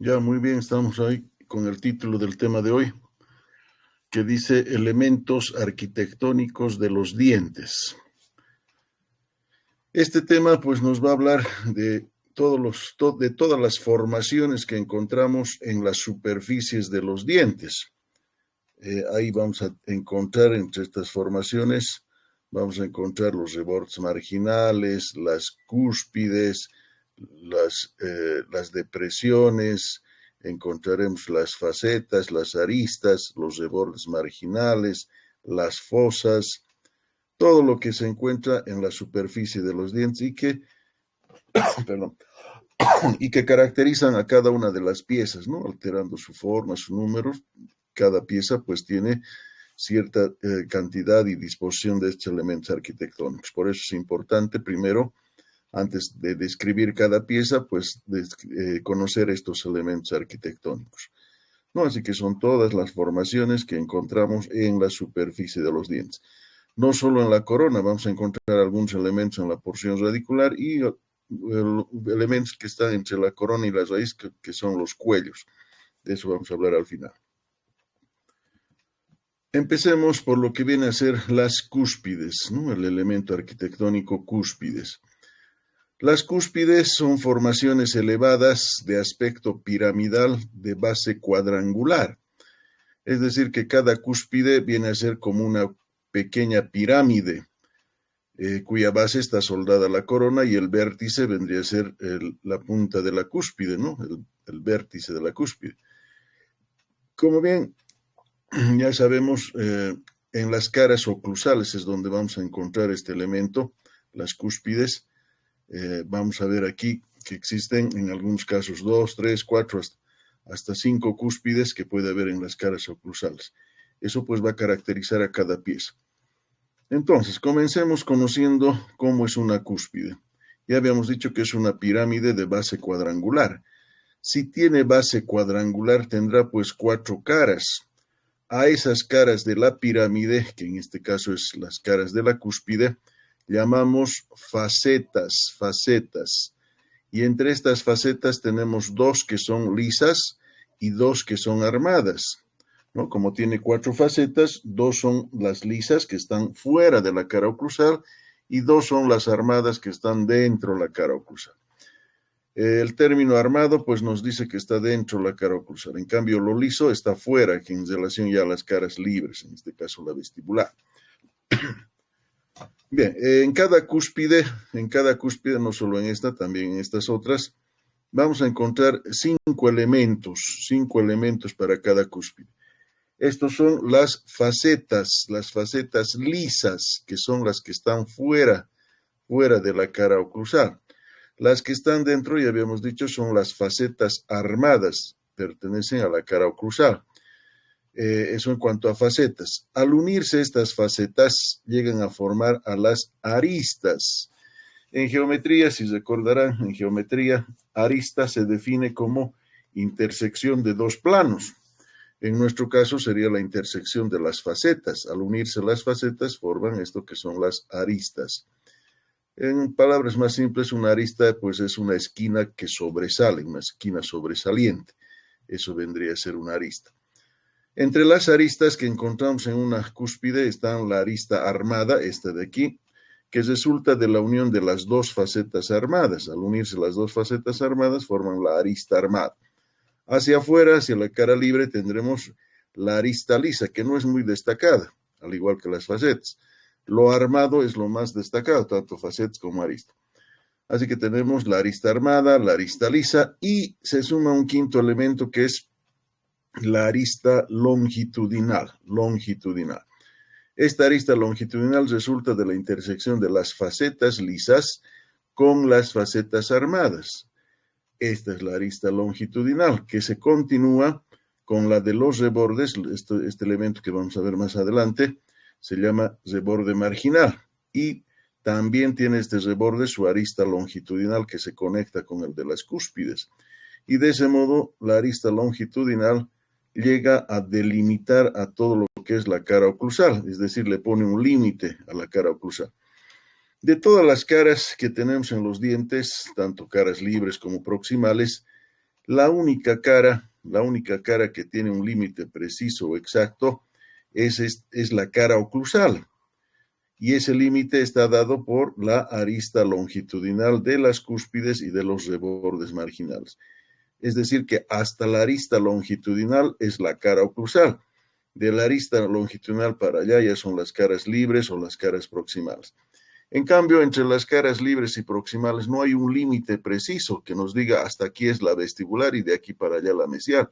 Ya, muy bien, estamos ahí con el título del tema de hoy, que dice elementos arquitectónicos de los dientes. Este tema pues nos va a hablar de de todas las formaciones que encontramos en las superficies de los dientes. Ahí vamos a encontrar entre estas formaciones, vamos a encontrar los rebordes marginales, las cúspides, las depresiones, encontraremos las facetas, las aristas, los rebordes marginales, las fosas, todo lo que se encuentra en la superficie de los dientes perdón, y que caracterizan a cada una de las piezas, ¿no? Alterando su forma, su número. Cada pieza pues tiene cierta cantidad y disposición de estos elementos arquitectónicos. Por eso es importante primero, antes de describir cada pieza, pues conocer estos elementos arquitectónicos, ¿no? Así que son todas las formaciones que encontramos en la superficie de los dientes. No solo en la corona, vamos a encontrar algunos elementos en la porción radicular y elementos que están entre la corona y la raíz, que son los cuellos. De eso vamos a hablar al final. Empecemos por lo que viene a ser las cúspides, ¿no? El elemento arquitectónico cúspides. Las cúspides son formaciones elevadas de aspecto piramidal de base cuadrangular. Es decir, que cada cúspide viene a ser como una pequeña pirámide, cuya base está soldada a la corona y el vértice vendría a ser la punta de la cúspide, ¿no? El vértice de la cúspide. Como bien ya sabemos, en las caras oclusales es donde vamos a encontrar este elemento, las cúspides. Vamos a ver aquí que existen en algunos casos 2, 3, 4, hasta 5 cúspides que puede haber en las caras oclusales. Eso pues va a caracterizar a cada pieza. Entonces, comencemos conociendo cómo es una cúspide. Ya habíamos dicho que es una pirámide de base cuadrangular. Si tiene base cuadrangular, tendrá pues 4 caras. A esas caras de la pirámide, que en este caso es las caras de la cúspide, llamamos facetas. Y entre estas facetas tenemos 2 que son lisas y 2 que son armadas, ¿no? Como tiene 4 facetas, 2 son las lisas que están fuera de la cara oclusal y 2 son las armadas que están dentro de la cara oclusal. El término armado pues nos dice que está dentro de la cara oclusal. En cambio, lo liso está fuera, que en relación ya a las caras libres, en este caso la vestibular. Bien, en cada cúspide, no solo en esta, también en estas otras, vamos a encontrar 5 elementos para cada cúspide. Estos son las facetas lisas, que son las que están fuera de la cara oclusal. Las que están dentro, ya habíamos dicho, son las facetas armadas, pertenecen a la cara oclusal. Eso en cuanto a facetas. Al unirse estas facetas, llegan a formar a las aristas. En geometría, si recordarán, en geometría, arista se define como intersección de 2 planos. En nuestro caso sería la intersección de las facetas. Al unirse las facetas, forman esto que son las aristas. En palabras más simples, una arista pues es una esquina que sobresale, una esquina sobresaliente. Eso vendría a ser una arista. Entre las aristas que encontramos en una cúspide están la arista armada, esta de aquí, que resulta de la unión de las 2 facetas armadas. Al unirse las 2 facetas armadas forman la arista armada. Hacia afuera, hacia la cara libre, tendremos la arista lisa, que no es muy destacada, al igual que las facetas. Lo armado es lo más destacado, tanto facetas como arista. Así que tenemos la arista armada, la arista lisa, y se suma un quinto elemento que es la arista longitudinal. Esta arista longitudinal resulta de la intersección de las facetas lisas con las facetas armadas. Esta es la arista longitudinal, que se continúa con la de los rebordes. Este elemento que vamos a ver más adelante se llama reborde marginal, y también tiene este reborde su arista longitudinal que se conecta con el de las cúspides. Y de ese modo, la arista longitudinal llega a delimitar a todo lo que es la cara oclusal, es decir, le pone un límite a la cara oclusal. De todas las caras que tenemos en los dientes, tanto caras libres como proximales, La única cara que tiene un límite preciso o exacto es la cara oclusal. Y ese límite está dado por la arista longitudinal de las cúspides y de los rebordes marginales. Es decir, que hasta la arista longitudinal es la cara oclusal. De la arista longitudinal para allá ya son las caras libres o las caras proximales. En cambio, entre las caras libres y proximales no hay un límite preciso que nos diga hasta aquí es la vestibular y de aquí para allá la mesial.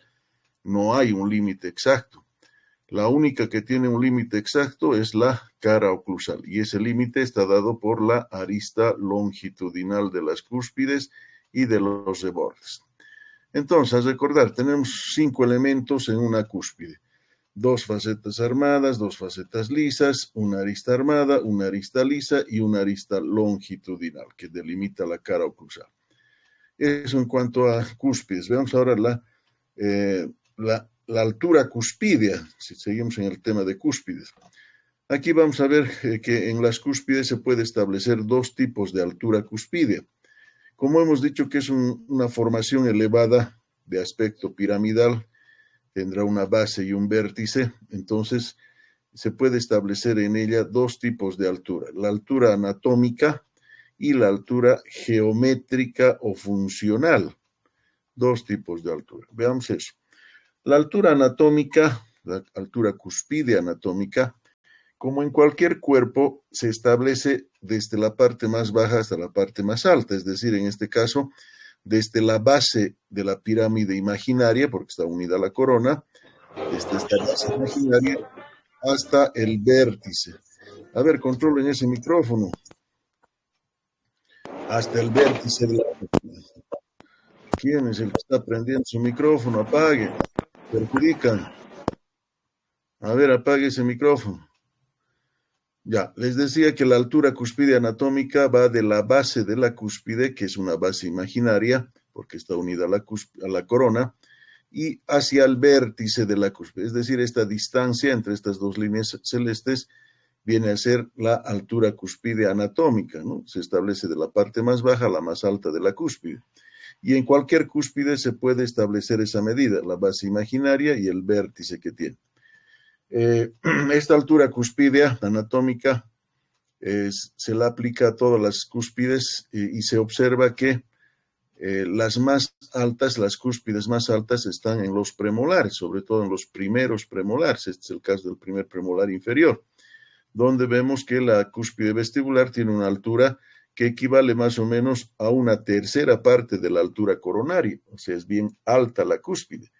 No hay un límite exacto. La única que tiene un límite exacto es la cara oclusal y ese límite está dado por la arista longitudinal de las cúspides y de los rebordes. Entonces, a recordar, tenemos 5 elementos en una cúspide. 2 facetas armadas, 2 facetas lisas, una arista armada, una arista lisa y una arista longitudinal que delimita la cara oclusal. Eso en cuanto a cúspides. Veamos ahora la altura cuspidea, si seguimos en el tema de cúspides. Aquí vamos a ver que en las cúspides se puede establecer 2 tipos de altura cuspidea. Como hemos dicho que es una formación elevada de aspecto piramidal, tendrá una base y un vértice, entonces se puede establecer en ella 2 tipos de altura, la altura anatómica y la altura geométrica o funcional. 2 tipos de altura. Veamos eso. La altura anatómica, la altura cuspidea anatómica, como en cualquier cuerpo, se establece desde la parte más baja hasta la parte más alta, es decir, en este caso, desde la base de la pirámide imaginaria, porque está unida a la corona, desde esta base imaginaria hasta el vértice. A ver, controlen ese micrófono. Hasta el vértice de la... ¿Quién es el que está prendiendo su micrófono? Apague. Perjudican. A ver, apague ese micrófono. Ya, les decía que la altura cuspidea anatómica va de la base de la cúspide, que es una base imaginaria, porque está unida a la corona, y hacia el vértice de la cúspide. Es decir, esta distancia entre estas 2 líneas celestes viene a ser la altura cuspidea anatómica, ¿no? Se establece de la parte más baja a la más alta de la cúspide. Y en cualquier cúspide se puede establecer esa medida, la base imaginaria y el vértice que tiene. Esta altura cuspidea anatómica se la aplica a todas las cúspides y se observa que las más altas, las cúspides más altas están en los premolares, sobre todo en los primeros premolares. Este es el caso del primer premolar inferior, donde vemos que la cúspide vestibular tiene una altura que equivale más o menos a una tercera parte de la altura coronaria, o sea, es bien alta la cúspide.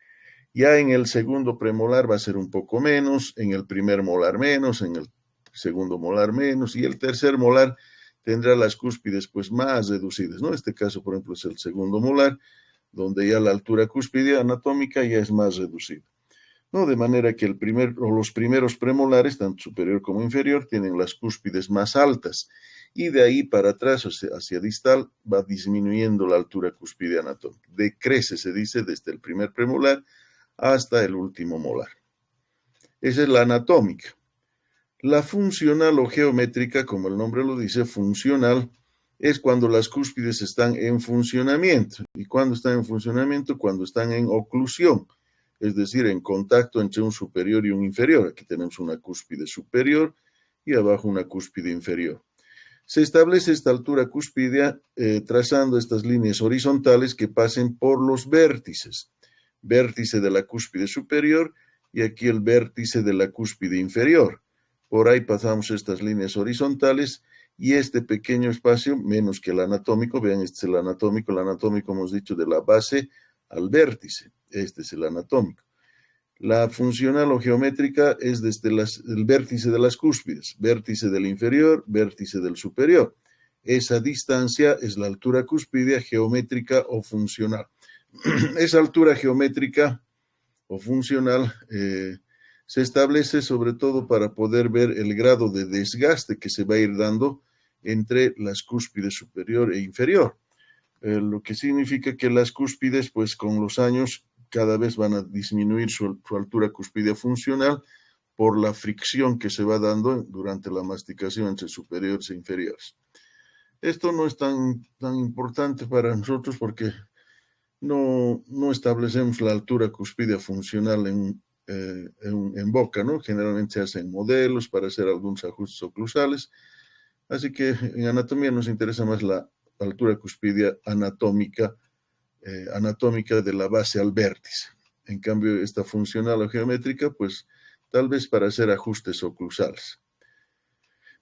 Ya en el segundo premolar va a ser un poco menos, en el primer molar menos, en el segundo molar menos, y el tercer molar tendrá las cúspides pues más reducidas, ¿no? Este caso, por ejemplo, es el segundo molar, donde ya la altura cúspide anatómica ya es más reducida, ¿no? De manera que los primeros premolares, tanto superior como inferior, tienen las cúspides más altas, y de ahí para atrás, hacia distal, va disminuyendo la altura cúspide anatómica. Decrece, se dice, desde el primer premolar hasta el último molar. Esa es la anatómica. La funcional o geométrica, como el nombre lo dice, funcional, es cuando las cúspides están en funcionamiento. ¿Y cuando están en funcionamiento? Cuando están en oclusión, es decir, en contacto entre un superior y un inferior. Aquí tenemos una cúspide superior y abajo una cúspide inferior. Se establece esta altura cuspidea trazando estas líneas horizontales que pasen por los vértices. Vértice de la cúspide superior y aquí el vértice de la cúspide inferior. Por ahí pasamos estas líneas horizontales y este pequeño espacio, menos que el anatómico, vean, este es el anatómico hemos dicho de la base al vértice, este es el anatómico. La funcional o geométrica es desde el vértice de las cúspides, vértice del inferior, vértice del superior. Esa distancia es la altura cuspidea geométrica o funcional. Esa altura geométrica o funcional se establece sobre todo para poder ver el grado de desgaste que se va a ir dando entre las cúspides superior e inferior. Lo que significa que las cúspides, pues con los años, cada vez van a disminuir su altura cuspidea funcional por la fricción que se va dando durante la masticación entre superiores e inferiores. Esto no es tan importante para nosotros porque no establecemos la altura cuspidea funcional en boca, ¿no? Generalmente se hacen modelos para hacer algunos ajustes oclusales, así que en anatomía nos interesa más la altura cuspidea anatómica de la base al vértice. En cambio, esta funcional o geométrica, pues tal vez para hacer ajustes oclusales.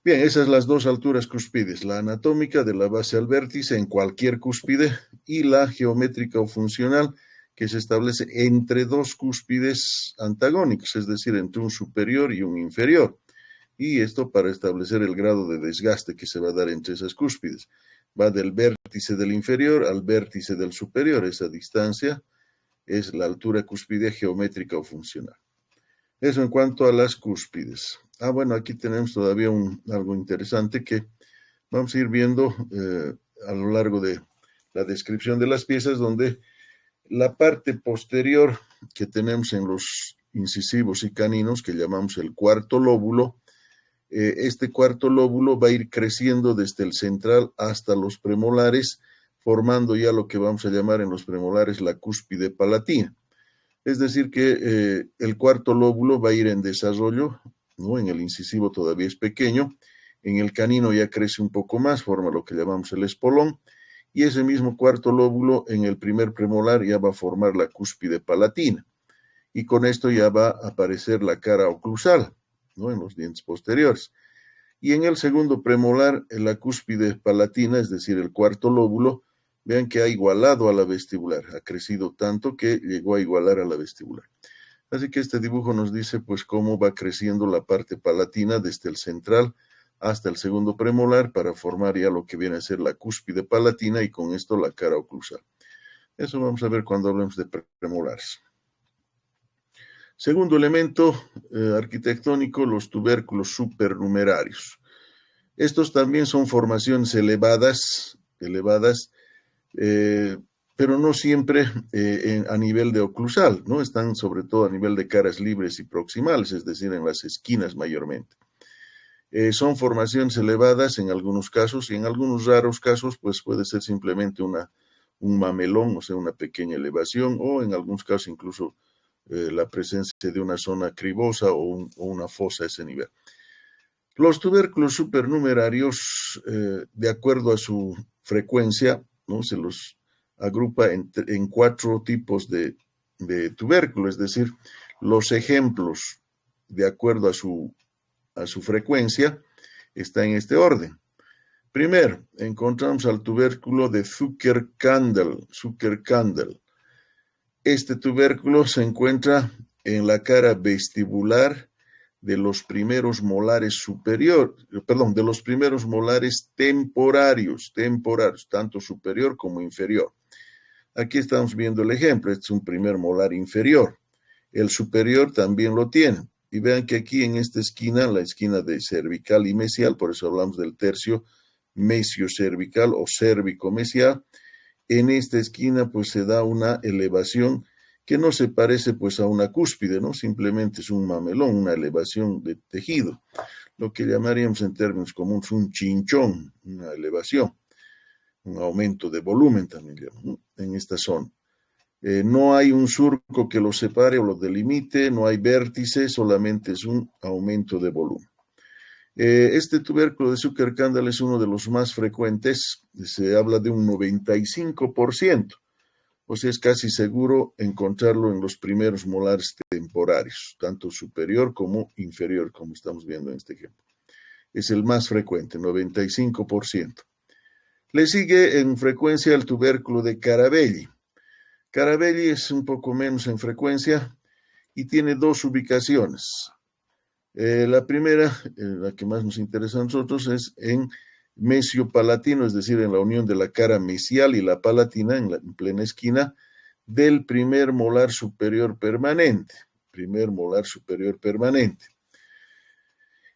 Bien, esas son las dos alturas cúspides, la anatómica de la base al vértice en cualquier cúspide y la geométrica o funcional que se establece entre dos cúspides antagónicos, es decir, entre un superior y un inferior. Y esto para establecer el grado de desgaste que se va a dar entre esas cúspides. Va del vértice del inferior al vértice del superior. Esa distancia es la altura cúspide geométrica o funcional. Eso en cuanto a las cúspides. Bueno, aquí tenemos todavía algo interesante que vamos a ir viendo a lo largo de la descripción de las piezas, donde la parte posterior que tenemos en los incisivos y caninos, que llamamos el cuarto lóbulo, este cuarto lóbulo va a ir creciendo desde el central hasta los premolares, formando ya lo que vamos a llamar en los premolares la cúspide palatina. Es decir, que el cuarto lóbulo va a ir en desarrollo, ¿no? En el incisivo todavía es pequeño, en el canino ya crece un poco más, forma lo que llamamos el espolón, y ese mismo cuarto lóbulo en el primer premolar ya va a formar la cúspide palatina, y con esto ya va a aparecer la cara oclusal, ¿no? En los dientes posteriores. Y en el segundo premolar, en la cúspide palatina, es decir, el cuarto lóbulo, vean que ha igualado a la vestibular, ha crecido tanto que llegó a igualar a la vestibular. Así que este dibujo nos dice pues cómo va creciendo la parte palatina desde el central hasta el segundo premolar para formar ya lo que viene a ser la cúspide palatina y con esto la cara oclusal. Eso vamos a ver cuando hablemos de premolares. Segundo elemento arquitectónico, los tubérculos supernumerarios. Estos también son formaciones elevadas, pero no siempre a nivel de oclusal, ¿no? Están sobre todo a nivel de caras libres y proximales, es decir, en las esquinas mayormente. Son formaciones elevadas en algunos casos y en algunos raros casos pues puede ser simplemente un mamelón, o sea, una pequeña elevación, o en algunos casos incluso la presencia de una zona cribosa o una fosa a ese nivel. Los tubérculos supernumerarios, de acuerdo a su frecuencia, ¿no? Se los agrupa en cuatro tipos de tubérculo, es decir, los ejemplos, de acuerdo a su frecuencia, está en este orden. Primero, encontramos al tubérculo de Zucker-Kandel. Este tubérculo se encuentra en la cara vestibular de los primeros molares de los primeros molares temporarios, tanto superior como inferior. Aquí estamos viendo el ejemplo, este es un primer molar inferior. El superior también lo tiene. Y vean que aquí en esta esquina, la esquina de cervical y mesial, por eso hablamos del tercio mesio-cervical o cérvico-mesial, en esta esquina pues se da una elevación que no se parece pues a una cúspide, ¿no? Simplemente es un mamelón, una elevación de tejido, lo que llamaríamos en términos comunes un chinchón, una elevación, un aumento de volumen también, ¿no? En esta zona. No hay un surco que lo separe o lo delimite, no hay vértice, solamente es un aumento de volumen. Este tubérculo de Zucker-Kandel es uno de los más frecuentes, se habla de un 95%, o sea, es casi seguro encontrarlo en los primeros molares temporarios, tanto superior como inferior, como estamos viendo en este ejemplo. Es el más frecuente, 95%. Le sigue en frecuencia el tubérculo de Carabelli. Carabelli es un poco menos en frecuencia y tiene dos ubicaciones. La primera, la que más nos interesa a nosotros, es en mesio-palatino, es decir, en la unión de la cara mesial y la palatina, en plena esquina, del primer molar superior permanente.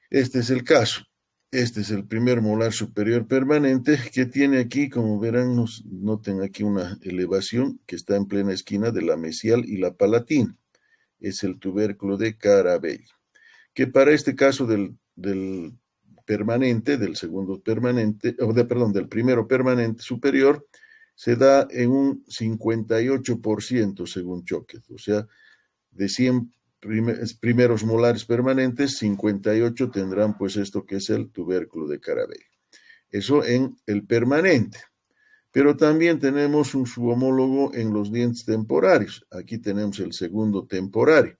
Este es el caso. Este es el primer molar superior permanente que tiene aquí, como verán, noten aquí una elevación que está en plena esquina de la mesial y la palatina. Es el tubérculo de Carabelli, que para este caso del permanente, del segundo permanente, del primero permanente superior, se da en un 58% según Choquet. O sea, de 100 primeros molares permanentes, 58 tendrán pues esto que es el tubérculo de Carabelli. Eso en el permanente. Pero también tenemos su homólogo en los dientes temporarios. Aquí tenemos el segundo temporario.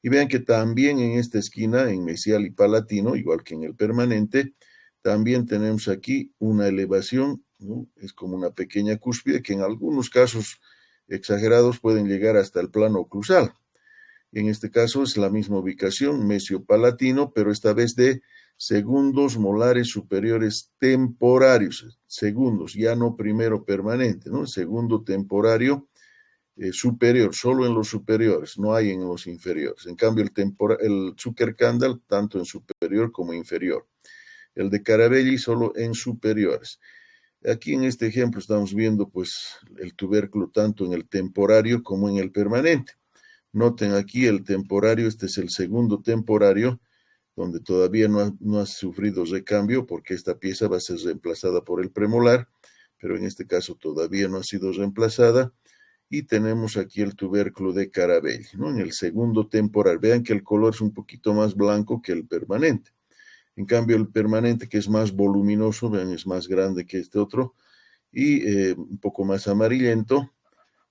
Y vean que también en esta esquina, en mesial y palatino, igual que en el permanente, también tenemos aquí una elevación, ¿no? Es como una pequeña cúspide que en algunos casos exagerados pueden llegar hasta el plano oclusal. En este caso es la misma ubicación, mesio-palatino, pero esta vez de segundos molares superiores temporarios, segundos, ya no primero permanente, ¿no? Segundo temporario superior, solo en los superiores, no hay en los inferiores. En cambio, el Zuckerkandel, tanto en superior como inferior. El de Carabelli, solo en superiores. Aquí en este ejemplo estamos viendo pues el tubérculo tanto en el temporario como en el permanente. Noten aquí el temporario, este es el segundo temporario, donde todavía no ha sufrido recambio, porque esta pieza va a ser reemplazada por el premolar, pero en este caso todavía no ha sido reemplazada. Y tenemos aquí el tubérculo de Carabelli, ¿no? En el segundo temporal. Vean que el color es un poquito más blanco que el permanente. En cambio, el permanente, que es más voluminoso, vean, es más grande que este otro, y un poco más amarillento,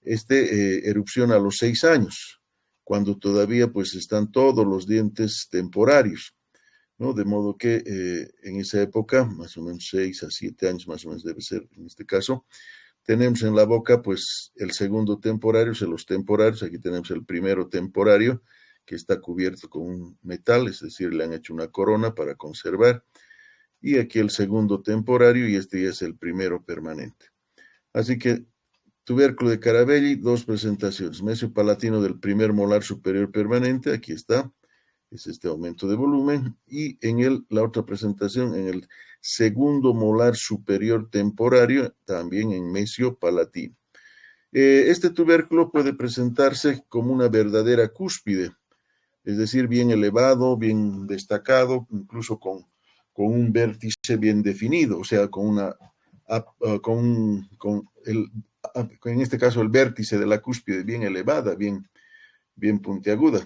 erupciona a los 6 años, cuando todavía pues están todos los dientes temporarios, ¿no? De modo que en esa época, más o menos 6 a 7 años más o menos debe ser en este caso, tenemos en la boca pues el segundo temporario, los temporarios, aquí tenemos el primero temporario, que está cubierto con un metal, es decir, le han hecho una corona para conservar, y aquí el segundo temporario, y este ya es el primero permanente. Así que tubérculo de Carabelli, dos presentaciones. Mesio palatino del primer molar superior permanente, aquí está, es este aumento de volumen. Y en la otra presentación, en el segundo molar superior temporario, también en mesio palatino. Este tubérculo puede presentarse como una verdadera cúspide, es decir, bien elevado, bien destacado, incluso con un vértice bien definido, o sea, en este caso el vértice de la cúspide bien elevada, bien puntiaguda.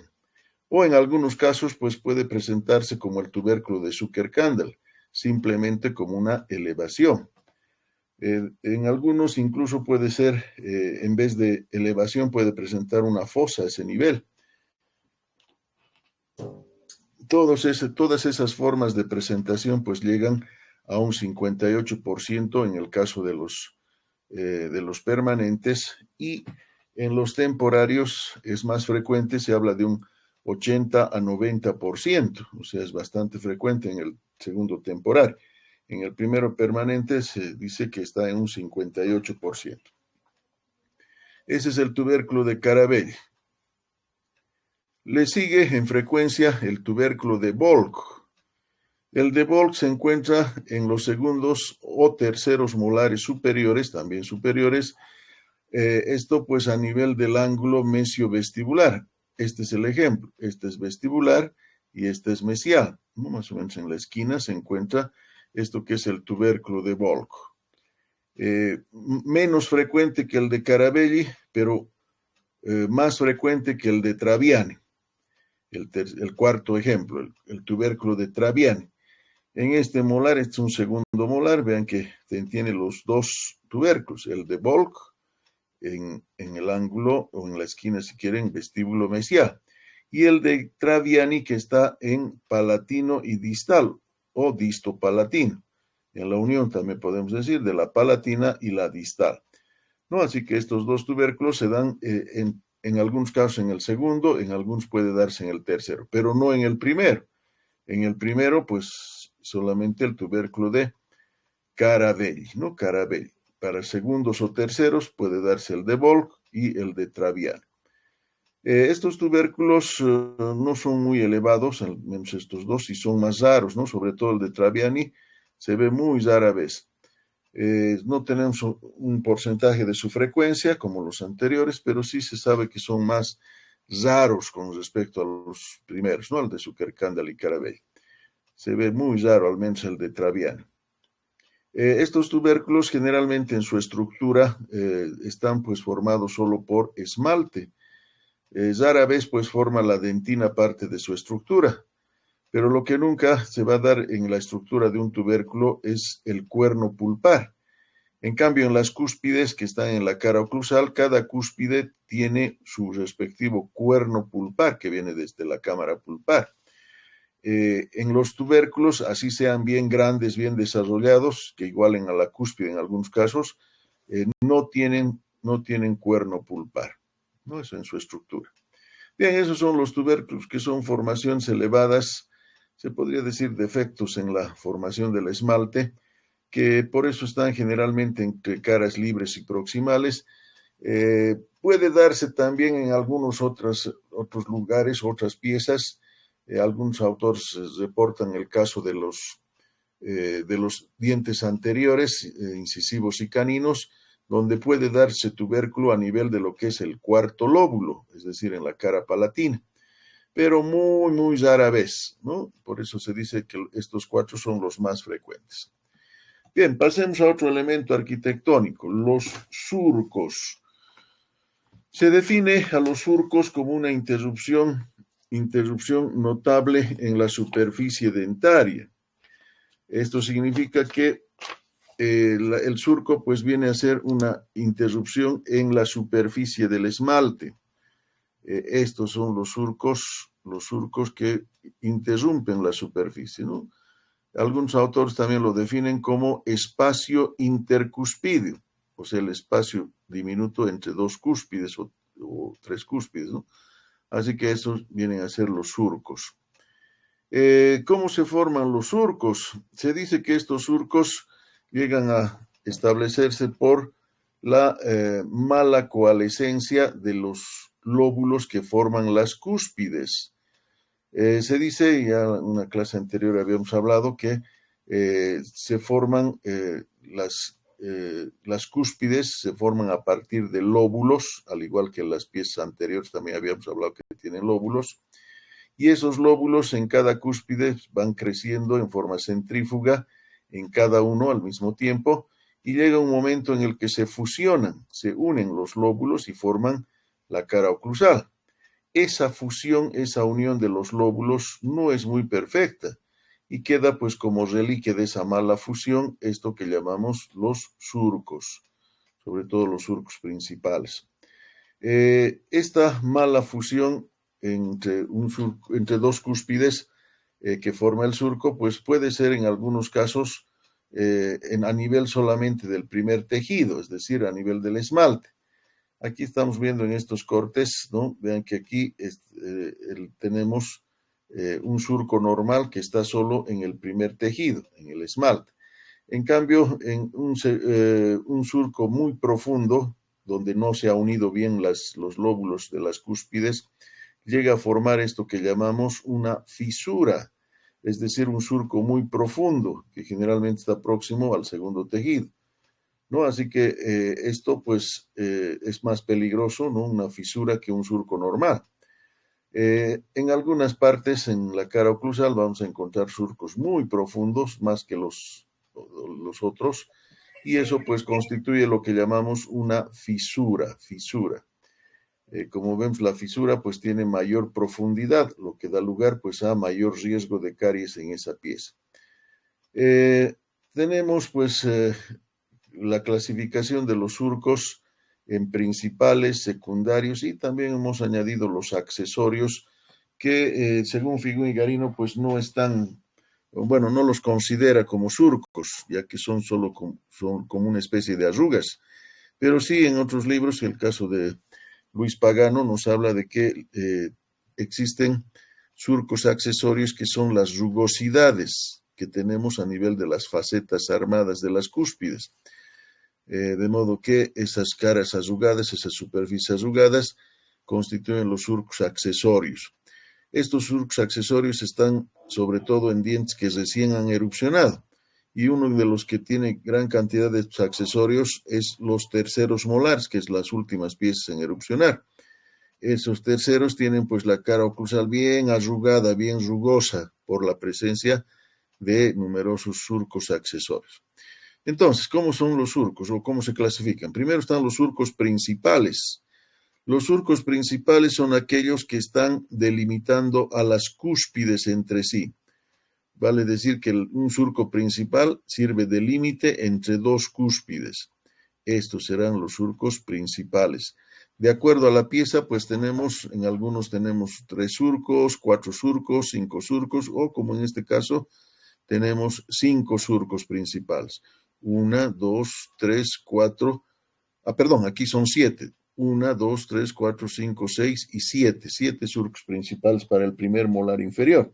O en algunos casos, pues puede presentarse como el tubérculo de Zuckerkandel, simplemente como una elevación. En algunos incluso puede ser, en vez de elevación, puede presentar una fosa a ese nivel. Todas esas formas de presentación pues llegan a un 58% en el caso de los permanentes, y en los temporarios es más frecuente, se habla de un 80 a 90%, o sea, es bastante frecuente en el segundo temporal. En el primero permanente se dice que está en un 58%. Ese es el tubérculo de Carabelli. Le sigue en frecuencia el tubérculo de Volk. El de Volk se encuentra en los segundos o terceros molares superiores, también superiores, esto pues a nivel del ángulo mesio-vestibular. Este es el ejemplo, este es vestibular y este es mesial, ¿no? Más o menos en la esquina se encuentra esto que es el tubérculo de Volk. Menos frecuente que el de Carabelli, pero más frecuente que el de Traviani. El cuarto ejemplo, el tubérculo de Traviani. En este molar, este es un segundo molar, vean que tiene los dos tubérculos, el de Volk en el ángulo o en la esquina, si quieren, vestíbulo mesial, y el de Traviani que está en palatino y distal o distopalatino. En la unión también podemos decir de la palatina y la distal, ¿no? Así que estos dos tubérculos se dan en algunos casos en el segundo, en algunos puede darse en el tercero, pero no en el primero. En el primero, pues solamente el tubérculo de Carabelli, ¿no? Carabelli. Para segundos o terceros puede darse el de Volk y el de Traviani. Estos tubérculos no son muy elevados, al menos estos dos, y son más raros, ¿no? Sobre todo el de Traviani se ve muy rara vez. No tenemos un porcentaje de su frecuencia como los anteriores, pero sí se sabe que son más raros con respecto a los primeros, ¿no? El de Zuckerkandel y Carabelli. Se ve muy raro, al menos el de Traviani. Estos tubérculos generalmente en su estructura están pues formados solo por esmalte. Rara vez pues forma la dentina parte de su estructura, pero lo que nunca se va a dar en la estructura de un tubérculo es el cuerno pulpar. En cambio, en las cúspides que están en la cara oclusal, cada cúspide tiene su respectivo cuerno pulpar que viene desde la cámara pulpar. En los tubérculos, así sean bien grandes, bien desarrollados, que igualen a la cúspide en algunos casos, no tienen cuerno pulpar, ¿no? Eso en su estructura. Bien, esos son los tubérculos que son formaciones elevadas, se podría decir defectos en la formación del esmalte, que por eso están generalmente entre caras libres y proximales. Puede darse también en algunos otros lugares, otras piezas. Algunos autores reportan el caso de los dientes anteriores, incisivos y caninos, donde puede darse tubérculo a nivel de lo que es el cuarto lóbulo, es decir, en la cara palatina, pero muy, muy rara vez, ¿no? Por eso se dice que estos cuatro son los más frecuentes. Bien, pasemos a otro elemento arquitectónico, los surcos. Se define a los surcos como una interrupción notable en la superficie dentaria. Esto significa que el surco pues viene a ser una interrupción en la superficie del esmalte. Estos son los surcos que interrumpen la superficie, ¿no? Algunos autores también lo definen como espacio intercuspídeo, o sea, el espacio diminuto entre dos cúspides o tres cúspides, ¿no? Así que estos vienen a ser los surcos. ¿Cómo se forman los surcos? Se dice que estos surcos llegan a establecerse por la mala coalescencia de los lóbulos que forman las cúspides. Se dice, ya en una clase anterior habíamos hablado, que se forman las cúspides, se forman a partir de lóbulos, al igual que en las piezas anteriores también habíamos hablado que tienen lóbulos, y esos lóbulos en cada cúspide van creciendo en forma centrífuga en cada uno al mismo tiempo, y llega un momento en el que se fusionan, se unen los lóbulos y forman la cara oclusal. Esa fusión, esa unión de los lóbulos no es muy perfecta y queda pues como reliquia de esa mala fusión esto que llamamos los surcos, sobre todo los surcos principales. Esta mala fusión entre dos cúspides que forma el surco pues puede ser en algunos casos a nivel solamente del primer tejido, es decir, a nivel del esmalte. Aquí estamos viendo en estos cortes, ¿no? Vean que aquí tenemos un surco normal que está solo en el primer tejido, en el esmalte. En cambio, en un surco muy profundo, donde no se ha unido bien los lóbulos de las cúspides, llega a formar esto que llamamos una fisura, es decir, un surco muy profundo, que generalmente está próximo al segundo tejido, ¿no? Así que esto pues es más peligroso, ¿no? Una fisura que un surco normal. En algunas partes en la cara oclusal vamos a encontrar surcos muy profundos, más que los otros, y eso pues constituye lo que llamamos una fisura. Como vemos, la fisura pues tiene mayor profundidad, lo que da lugar pues a mayor riesgo de caries en esa pieza. Tenemos pues la clasificación de los surcos en principales, secundarios, y también hemos añadido los accesorios que según Figún y Garino pues no están, bueno, no los considera como surcos, ya que son como una especie de arrugas. Pero sí en otros libros, el caso de Luis Pagano nos habla de que existen surcos accesorios que son las rugosidades que tenemos a nivel de las facetas armadas de las cúspides. De modo que esas caras arrugadas, esas superficies arrugadas, constituyen los surcos accesorios. Estos surcos accesorios están sobre todo en dientes que recién han erupcionado, y uno de los que tiene gran cantidad de estos accesorios es los terceros molares, que es las últimas piezas en erupcionar. Esos terceros tienen pues la cara oclusal bien arrugada, bien rugosa, por la presencia de numerosos surcos accesorios. Entonces, ¿cómo son los surcos o cómo se clasifican? Primero están los surcos principales. Los surcos principales son aquellos que están delimitando a las cúspides entre sí. Vale decir que un surco principal sirve de límite entre dos cúspides. Estos serán los surcos principales. De acuerdo a la pieza, pues en algunos tenemos 3 surcos, 4 surcos, 5 surcos, o como en este caso, tenemos 5 surcos principales. 1, 2, 3, 4, perdón, aquí son 7. 1, 2, 3, 4, 5, 6 y 7. 7 surcos principales para el primer molar inferior.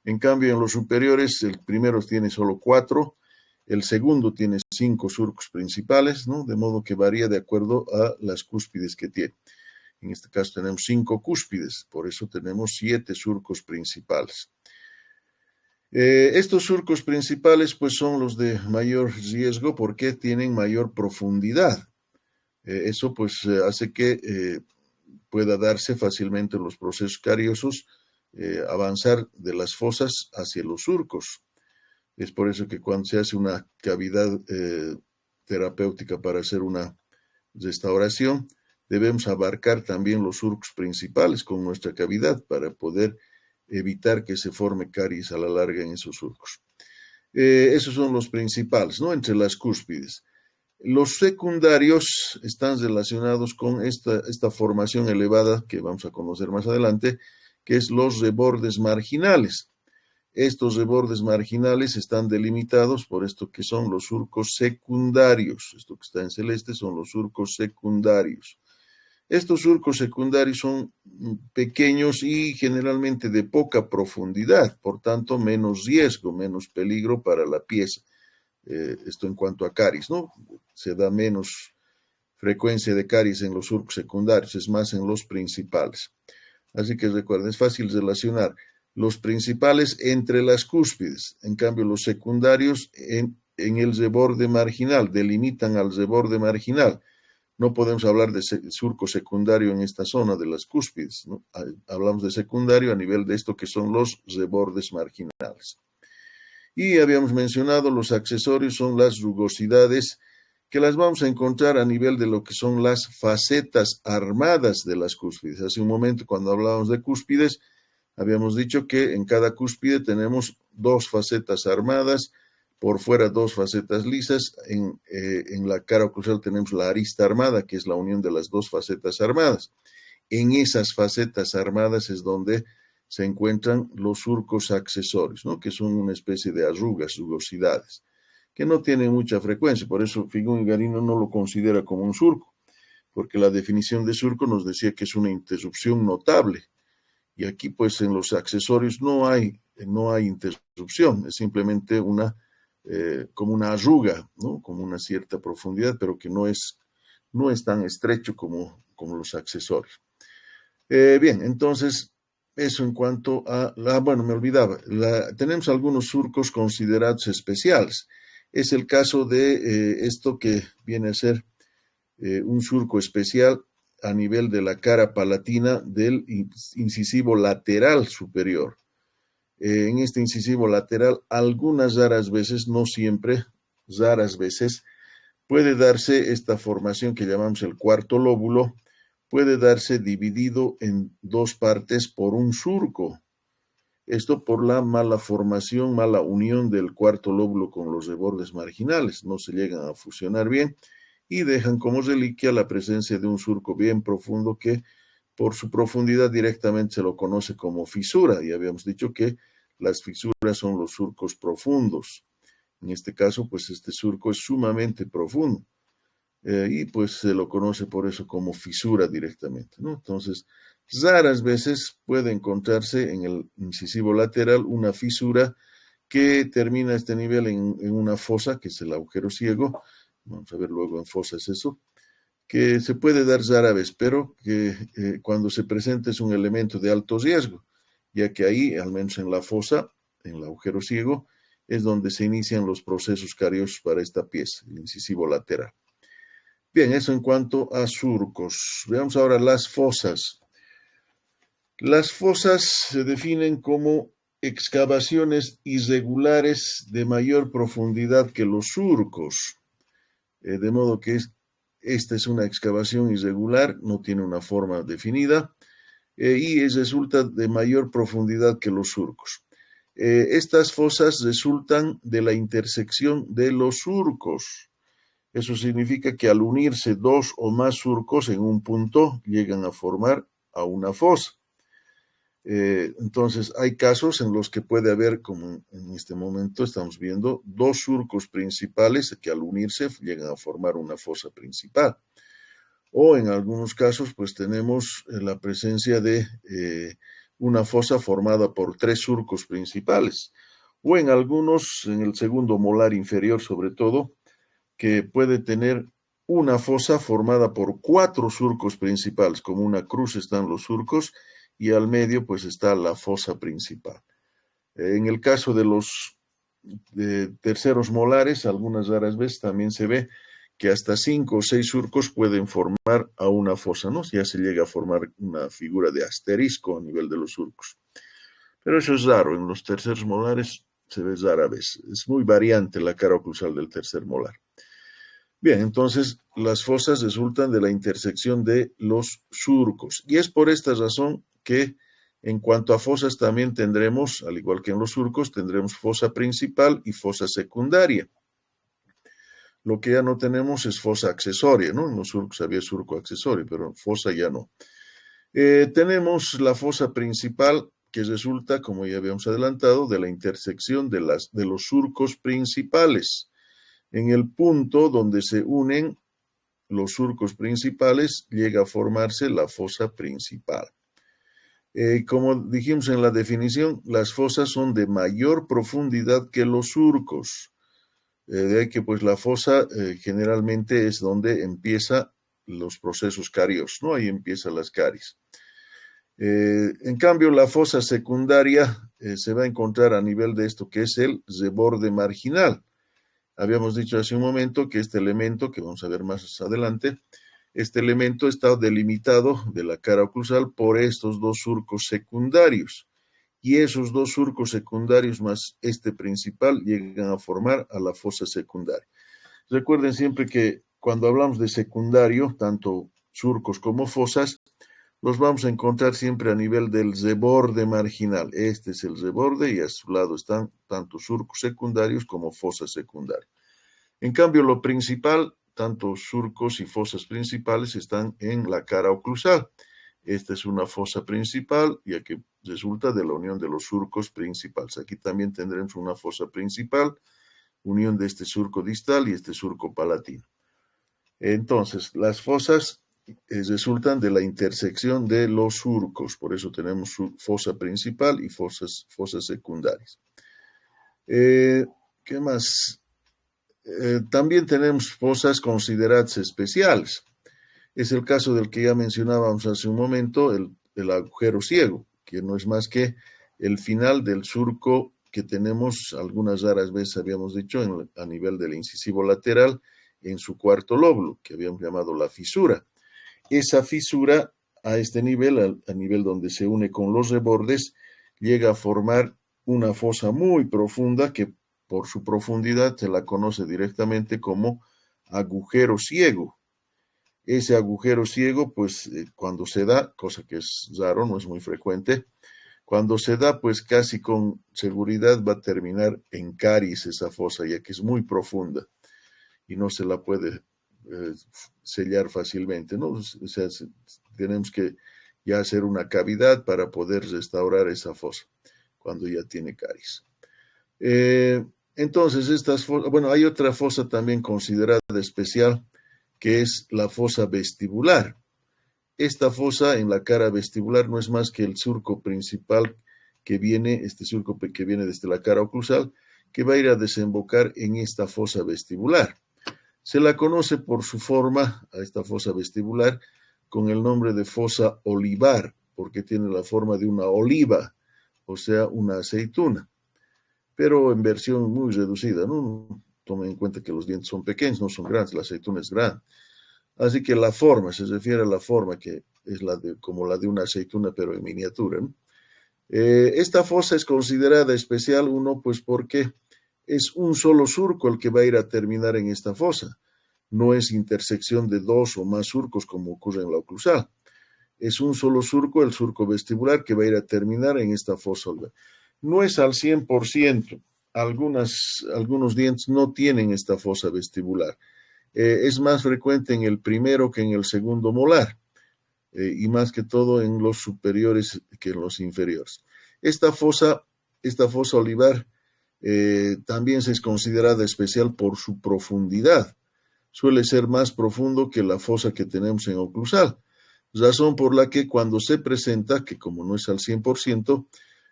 En cambio, en los superiores, el primero tiene solo 4, el segundo tiene 5 surcos principales, ¿no? De modo que varía de acuerdo a las cúspides que tiene. En este caso tenemos 5 cúspides, por eso tenemos 7 surcos principales. Estos surcos principales pues son los de mayor riesgo porque tienen mayor profundidad. Eso pues hace que pueda darse fácilmente en los procesos cariosos, avanzar de las fosas hacia los surcos. Es por eso que cuando se hace una cavidad terapéutica para hacer una restauración, debemos abarcar también los surcos principales con nuestra cavidad para poder evitar que se forme caries a la larga en esos surcos. Esos son los principales, ¿no? Entre las cúspides. Los secundarios están relacionados con esta formación elevada que vamos a conocer más adelante, que es los rebordes marginales. Estos rebordes marginales están delimitados por esto que son los surcos secundarios. Esto que está en celeste son los surcos secundarios. Estos surcos secundarios son pequeños y generalmente de poca profundidad, por tanto menos riesgo, menos peligro para la pieza. Esto en cuanto a caries, ¿no? Se da menos frecuencia de caries en los surcos secundarios, es más en los principales. Así que recuerden, es fácil relacionar los principales entre las cúspides, en cambio los secundarios en el reborde marginal, delimitan al reborde marginal. No podemos hablar de surco secundario en esta zona de las cúspides, ¿no? Hablamos de secundario a nivel de esto que son los rebordes marginales. Y habíamos mencionado los accesorios son las rugosidades que las vamos a encontrar a nivel de lo que son las facetas armadas de las cúspides. Hace un momento cuando hablábamos de cúspides, habíamos dicho que en cada cúspide tenemos 2 facetas armadas, por fuera 2 facetas lisas, en la cara oclusal tenemos la arista armada, que es la unión de las 2 facetas armadas. En esas facetas armadas es donde se encuentran los surcos accesorios, ¿no? Que son una especie de arrugas, rugosidades, que no tienen mucha frecuencia, por eso Figún y Garino no lo considera como un surco, porque la definición de surco nos decía que es una interrupción notable, y aquí pues en los accesorios no hay interrupción, es simplemente como una arruga, ¿no? Como una cierta profundidad, pero que no es tan estrecho como los accesorios. Bien, entonces, eso en cuanto a bueno, me olvidaba, tenemos algunos surcos considerados especiales. Es el caso de esto que viene a ser un surco especial a nivel de la cara palatina del incisivo lateral superior. En este incisivo lateral, algunas raras veces, no siempre, raras veces, puede darse esta formación que llamamos el cuarto lóbulo, puede darse dividido en 2 partes por un surco. Esto por la mala formación, mala unión del cuarto lóbulo con los rebordes marginales. No se llegan a fusionar bien y dejan como reliquia la presencia de un surco bien profundo que por su profundidad directamente se lo conoce como fisura. Y habíamos dicho que las fisuras son los surcos profundos. En este caso, pues este surco es sumamente profundo. Y pues se lo conoce por eso como fisura directamente, ¿no? Entonces, raras veces puede encontrarse en el incisivo lateral una fisura que termina a este nivel en una fosa, que es el agujero ciego. Vamos a ver luego en fosas eso, que se puede dar rara vez, pero que cuando se presenta es un elemento de alto riesgo, ya que ahí, al menos en la fosa, en el agujero ciego, es donde se inician los procesos cariosos para esta pieza, el incisivo lateral. Bien, eso en cuanto a surcos. Veamos ahora las fosas. Las fosas se definen como excavaciones irregulares de mayor profundidad que los surcos, de modo que esta es una excavación irregular, no tiene una forma definida, y resulta de mayor profundidad que los surcos. Estas fosas resultan de la intersección de los surcos. Eso significa que al unirse dos o más surcos en un punto, llegan a formar a una fosa. Entonces, hay casos en los que puede haber, como en este momento estamos viendo, dos surcos principales que al unirse llegan a formar una fosa principal. O en algunos casos, pues tenemos la presencia de una fosa formada por tres surcos principales. O en algunos, en el segundo molar inferior sobre todo, que puede tener una fosa formada por cuatro surcos principales, como una cruz están los surcos, y al medio pues está la fosa principal. En el caso de los terceros molares, algunas raras veces también se ve que hasta 5 o 6 surcos pueden formar a una fosa, ¿no? Ya se llega a formar una figura de asterisco a nivel de los surcos. Pero eso es raro, en los terceros molares se ve rara vez. Es muy variante la cara oclusal del tercer molar. Bien, entonces las fosas resultan de la intersección de los surcos. Y es por esta razón que en cuanto a fosas también tendremos, al igual que en los surcos, tendremos fosa principal y fosa secundaria. Lo que ya no tenemos es fosa accesoria, ¿no? En los surcos había surco accesorio, pero fosa ya no. Tenemos la fosa principal que resulta, como ya habíamos adelantado, de la intersección de los surcos principales. En el punto donde se unen los surcos principales llega a formarse la fosa principal. Como dijimos en la definición, las fosas son de mayor profundidad que los surcos. De ahí que pues la fosa generalmente es donde empiezan los procesos cariosos, ¿no? Ahí empiezan las caries. En cambio, la fosa secundaria se va a encontrar a nivel de esto que es el reborde marginal. Habíamos dicho hace un momento que este elemento, que vamos a ver más adelante, este elemento está delimitado de la cara oclusal por estos dos surcos secundarios. Y esos dos surcos secundarios más este principal llegan a formar a la fosa secundaria. Recuerden siempre que cuando hablamos de secundario, tanto surcos como fosas, los vamos a encontrar siempre a nivel del reborde marginal. Este es el reborde y a su lado están tanto surcos secundarios como fosas secundarias. En cambio, lo principal, tanto surcos y fosas principales están en la cara oclusal. Esta es una fosa principal, ya que resulta de la unión de los surcos principales. Aquí también tendremos una fosa principal, unión de este surco distal y este surco palatino. Entonces, las fosas resultan de la intersección de los surcos, por eso tenemos fosa principal y fosas secundarias. ¿Qué más? También tenemos fosas consideradas especiales. Es el caso del que ya mencionábamos hace un momento, el agujero ciego, que no es más que el final del surco que tenemos, algunas raras veces habíamos dicho, a nivel del incisivo lateral, en su cuarto lóbulo, que habíamos llamado la fisura. Esa fisura, a este nivel, a nivel donde se une con los rebordes, llega a formar una fosa muy profunda que por su profundidad se la conoce directamente como agujero ciego. Ese agujero ciego, pues cuando se da, cosa que es raro, no es muy frecuente, cuando se da, pues casi con seguridad va a terminar en caries esa fosa, ya que es muy profunda y no se la puede sellar fácilmente, ¿no? O sea, tenemos que ya hacer una cavidad para poder restaurar esa fosa cuando ya tiene caries. Entonces, bueno, hay otra fosa también considerada especial, que es la fosa vestibular. Esta fosa en la cara vestibular no es más que el surco principal que viene, este surco que viene desde la cara oclusal, que va a ir a desembocar en esta fosa vestibular. Se la conoce por su forma, a esta fosa vestibular, con el nombre de fosa olivar, porque tiene la forma de una oliva, o sea, una aceituna, pero en versión muy reducida, ¿no? Tomen en cuenta que los dientes son pequeños, no son grandes, la aceituna es grande. Así que la forma, se refiere a la forma que es como la de una aceituna, pero en miniatura, ¿no? Esta fosa es considerada especial, uno, pues porque es un solo surco el que va a ir a terminar en esta fosa. No es intersección de dos o más surcos como ocurre en la oclusal. Es un solo surco, el surco vestibular, que va a ir a terminar en esta fosa olvaria. No es al 100%. Algunos dientes no tienen esta fosa vestibular. Es más frecuente en el primero que en el segundo molar, y más que todo en los superiores que en los inferiores. Esta fosa, esta fosa olivar también se es considerada especial por su profundidad. Suele ser más profundo que la fosa que tenemos en oclusal, razón por la que cuando se presenta, que como no es al 100%,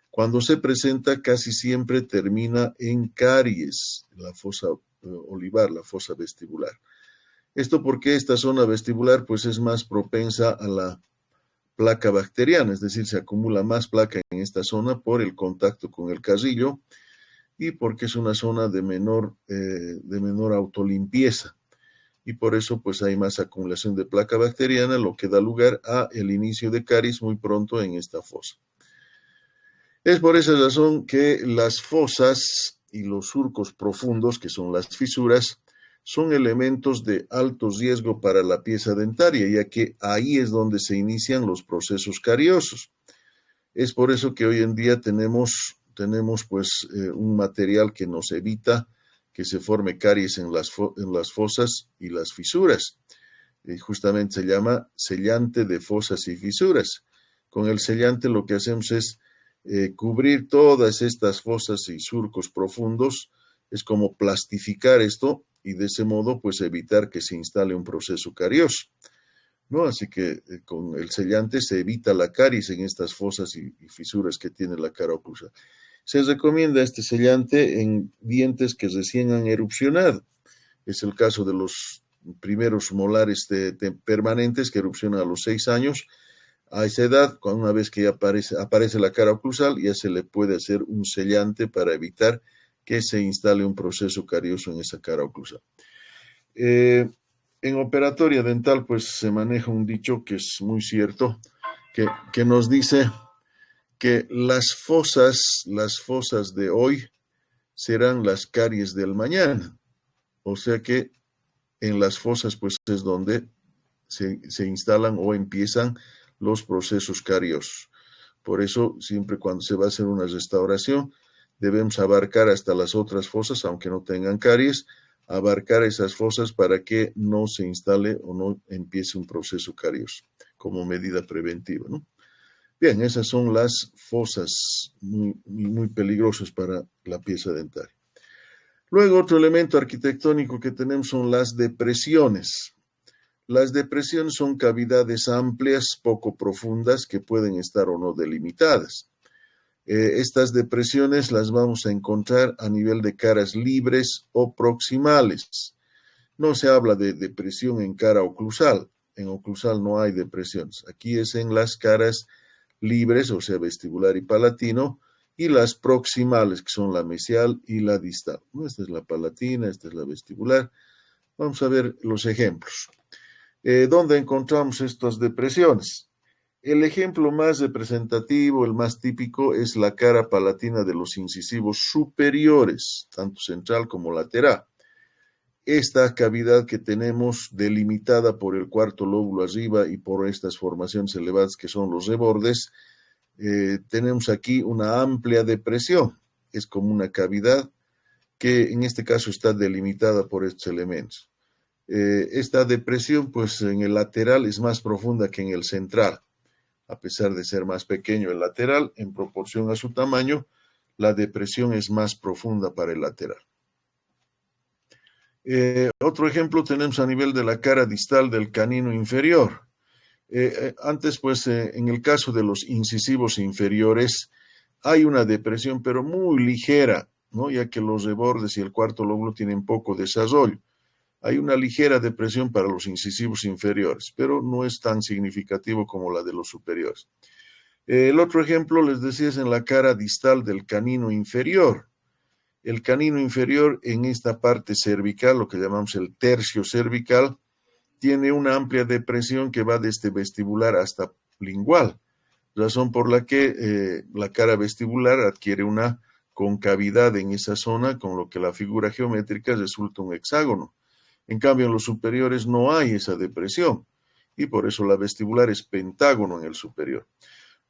cuando se presenta casi siempre termina en caries, la fosa olivar, la fosa vestibular. Esto porque esta zona vestibular pues es más propensa a la placa bacteriana, es decir, se acumula más placa en esta zona por el contacto con el carrillo y porque es una zona de menor autolimpieza. Y por eso pues hay más acumulación de placa bacteriana, lo que da lugar a el inicio de caries muy pronto en esta fosa. Es por esa razón que las fosas y los surcos profundos, que son las fisuras, son elementos de alto riesgo para la pieza dentaria, ya que ahí es donde se inician los procesos cariosos. Es por eso que hoy en día tenemos pues un material que nos evita que se forme caries en las fosas y las fisuras. Y justamente se llama sellante de fosas y fisuras. Con el sellante lo que hacemos es cubrir todas estas fosas y surcos profundos, es como plastificar esto y de ese modo pues evitar que se instale un proceso carioso, ¿no? Así que con el sellante se evita la caries en estas fosas y fisuras que tiene la cara oclusal. Se recomienda este sellante en dientes que recién han erupcionado. Es el caso de los primeros molares permanentes que erupcionan a los 6 años. A esa edad, una vez que ya aparece la cara oclusal, ya se le puede hacer un sellante para evitar que se instale un proceso carioso en esa cara oclusal. En operatoria dental, pues se maneja un dicho que es muy cierto, que nos dice que las fosas de hoy serán las caries del mañana. O sea que en las fosas, pues es donde se instalan o empiezan los procesos cariosos. Por eso, siempre cuando se va a hacer una restauración, debemos abarcar hasta las otras fosas, aunque no tengan caries, abarcar esas fosas para que no se instale o no empiece un proceso carioso, como medida preventiva, ¿no? Bien, esas son las fosas muy peligrosas para la pieza dentaria. Luego, otro elemento arquitectónico que tenemos son las depresiones. Las depresiones son cavidades amplias, poco profundas, que pueden estar o no delimitadas. Estas depresiones las vamos a encontrar a nivel de caras libres o proximales. No se habla de depresión en cara oclusal. En oclusal no hay depresiones. Aquí es en las caras libres, o sea, vestibular y palatino, y las proximales, que son la mesial y la distal. Esta es la palatina, esta es la vestibular. Vamos a ver los ejemplos. ¿Dónde encontramos estas depresiones? El ejemplo más representativo, el más típico, es la cara palatina de los incisivos superiores, tanto central como lateral. Esta cavidad que tenemos delimitada por el cuarto lóbulo arriba y por estas formaciones elevadas que son los rebordes, tenemos aquí una amplia depresión. Es como una cavidad que en este caso está delimitada por estos elementos. Esta depresión, pues en el lateral es más profunda que en el central. A pesar de ser más pequeño el lateral, en proporción a su tamaño, la depresión es más profunda para el lateral. Otro ejemplo tenemos a nivel de la cara distal del canino inferior. Antes, pues, en el caso de los incisivos inferiores, hay una depresión, pero muy ligera, ¿no? Ya que los rebordes y el cuarto lóbulo tienen poco desarrollo. Hay una ligera depresión para los incisivos inferiores, pero no es tan significativo como la de los superiores. El otro ejemplo, les decía, es en la cara distal del canino inferior. El canino inferior en esta parte cervical, lo que llamamos el tercio cervical, tiene una amplia depresión que va desde vestibular hasta lingual. razón por la que la cara vestibular adquiere una concavidad en esa zona, con lo que la figura geométrica resulta un hexágono. En cambio, en los superiores no hay esa depresión, y por eso la vestibular es pentágono en el superior.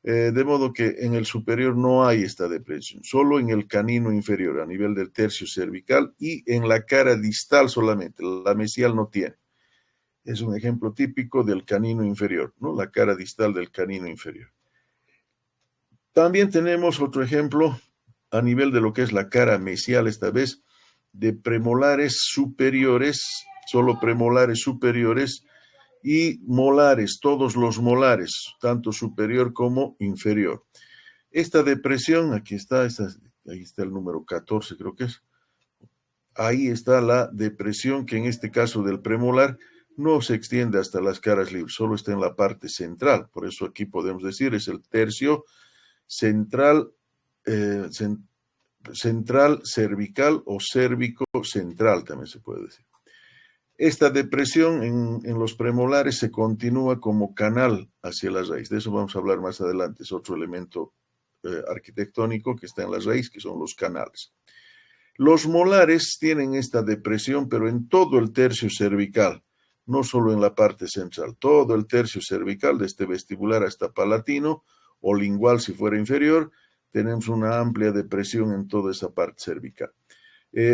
De modo que en el superior no hay esta depresión, solo en el canino inferior, a nivel del tercio cervical, y en la cara distal solamente, la mesial no tiene. Es un ejemplo típico del canino inferior, ¿no? La cara distal del canino inferior. También tenemos otro ejemplo a nivel de lo que es la cara mesial, esta vez, de premolares superiores, solo premolares superiores, y molares, todos los molares, tanto superior como inferior. Esta depresión, aquí está, ahí está el número 14, creo que es. Ahí está la depresión que en este caso del premolar no se extiende hasta las caras libres, solo está en la parte central. Por eso aquí podemos decir es el tercio central, central cervical o cérvico central, también se puede decir. Esta depresión en los premolares se continúa como canal hacia la raíz. De eso vamos a hablar más adelante. Es otro elemento arquitectónico que está en la raíz, que son los canales. Los molares tienen esta depresión, pero en todo el tercio cervical, no solo en la parte central, todo el tercio cervical, desde vestibular hasta palatino, o lingual si fuera inferior, tenemos una amplia depresión en toda esa parte cervical.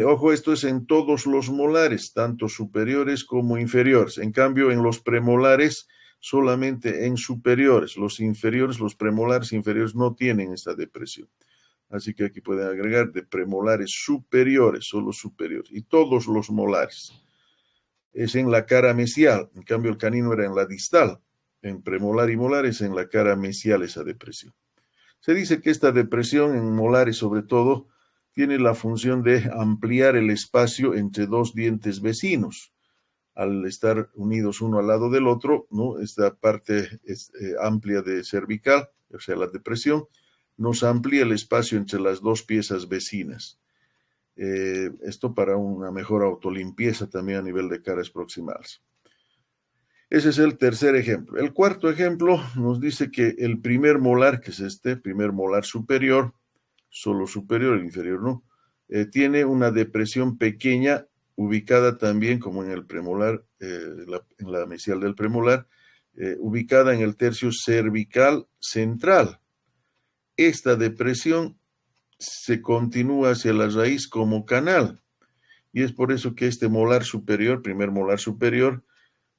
Ojo, esto es en todos los molares, tanto superiores como inferiores. En cambio, en los premolares, solamente en superiores. Los inferiores, los premolares inferiores no tienen esta depresión. Así que aquí pueden agregar de premolares superiores, solo superiores. Y todos los molares. Es en la cara mesial. En cambio, el canino era en la distal. En premolar y molar es en la cara mesial esa depresión. Se dice que esta depresión en molares, sobre todo, tiene la función de ampliar el espacio entre dos dientes vecinos. Al estar unidos uno al lado del otro, ¿no? Esta parte amplia de cervical, o sea, la depresión, nos amplía el espacio entre las dos piezas vecinas. Esto para una mejor autolimpieza también a nivel de caras proximales. Ese es el tercer ejemplo. El cuarto ejemplo nos dice que el primer molar, que es este, primer molar superior, solo superior, el inferior no, tiene una depresión pequeña ubicada también como en el premolar, en la mesial del premolar, ubicada en el tercio cervical central. Esta depresión se continúa hacia la raíz como canal y es por eso que este molar superior, primer molar superior,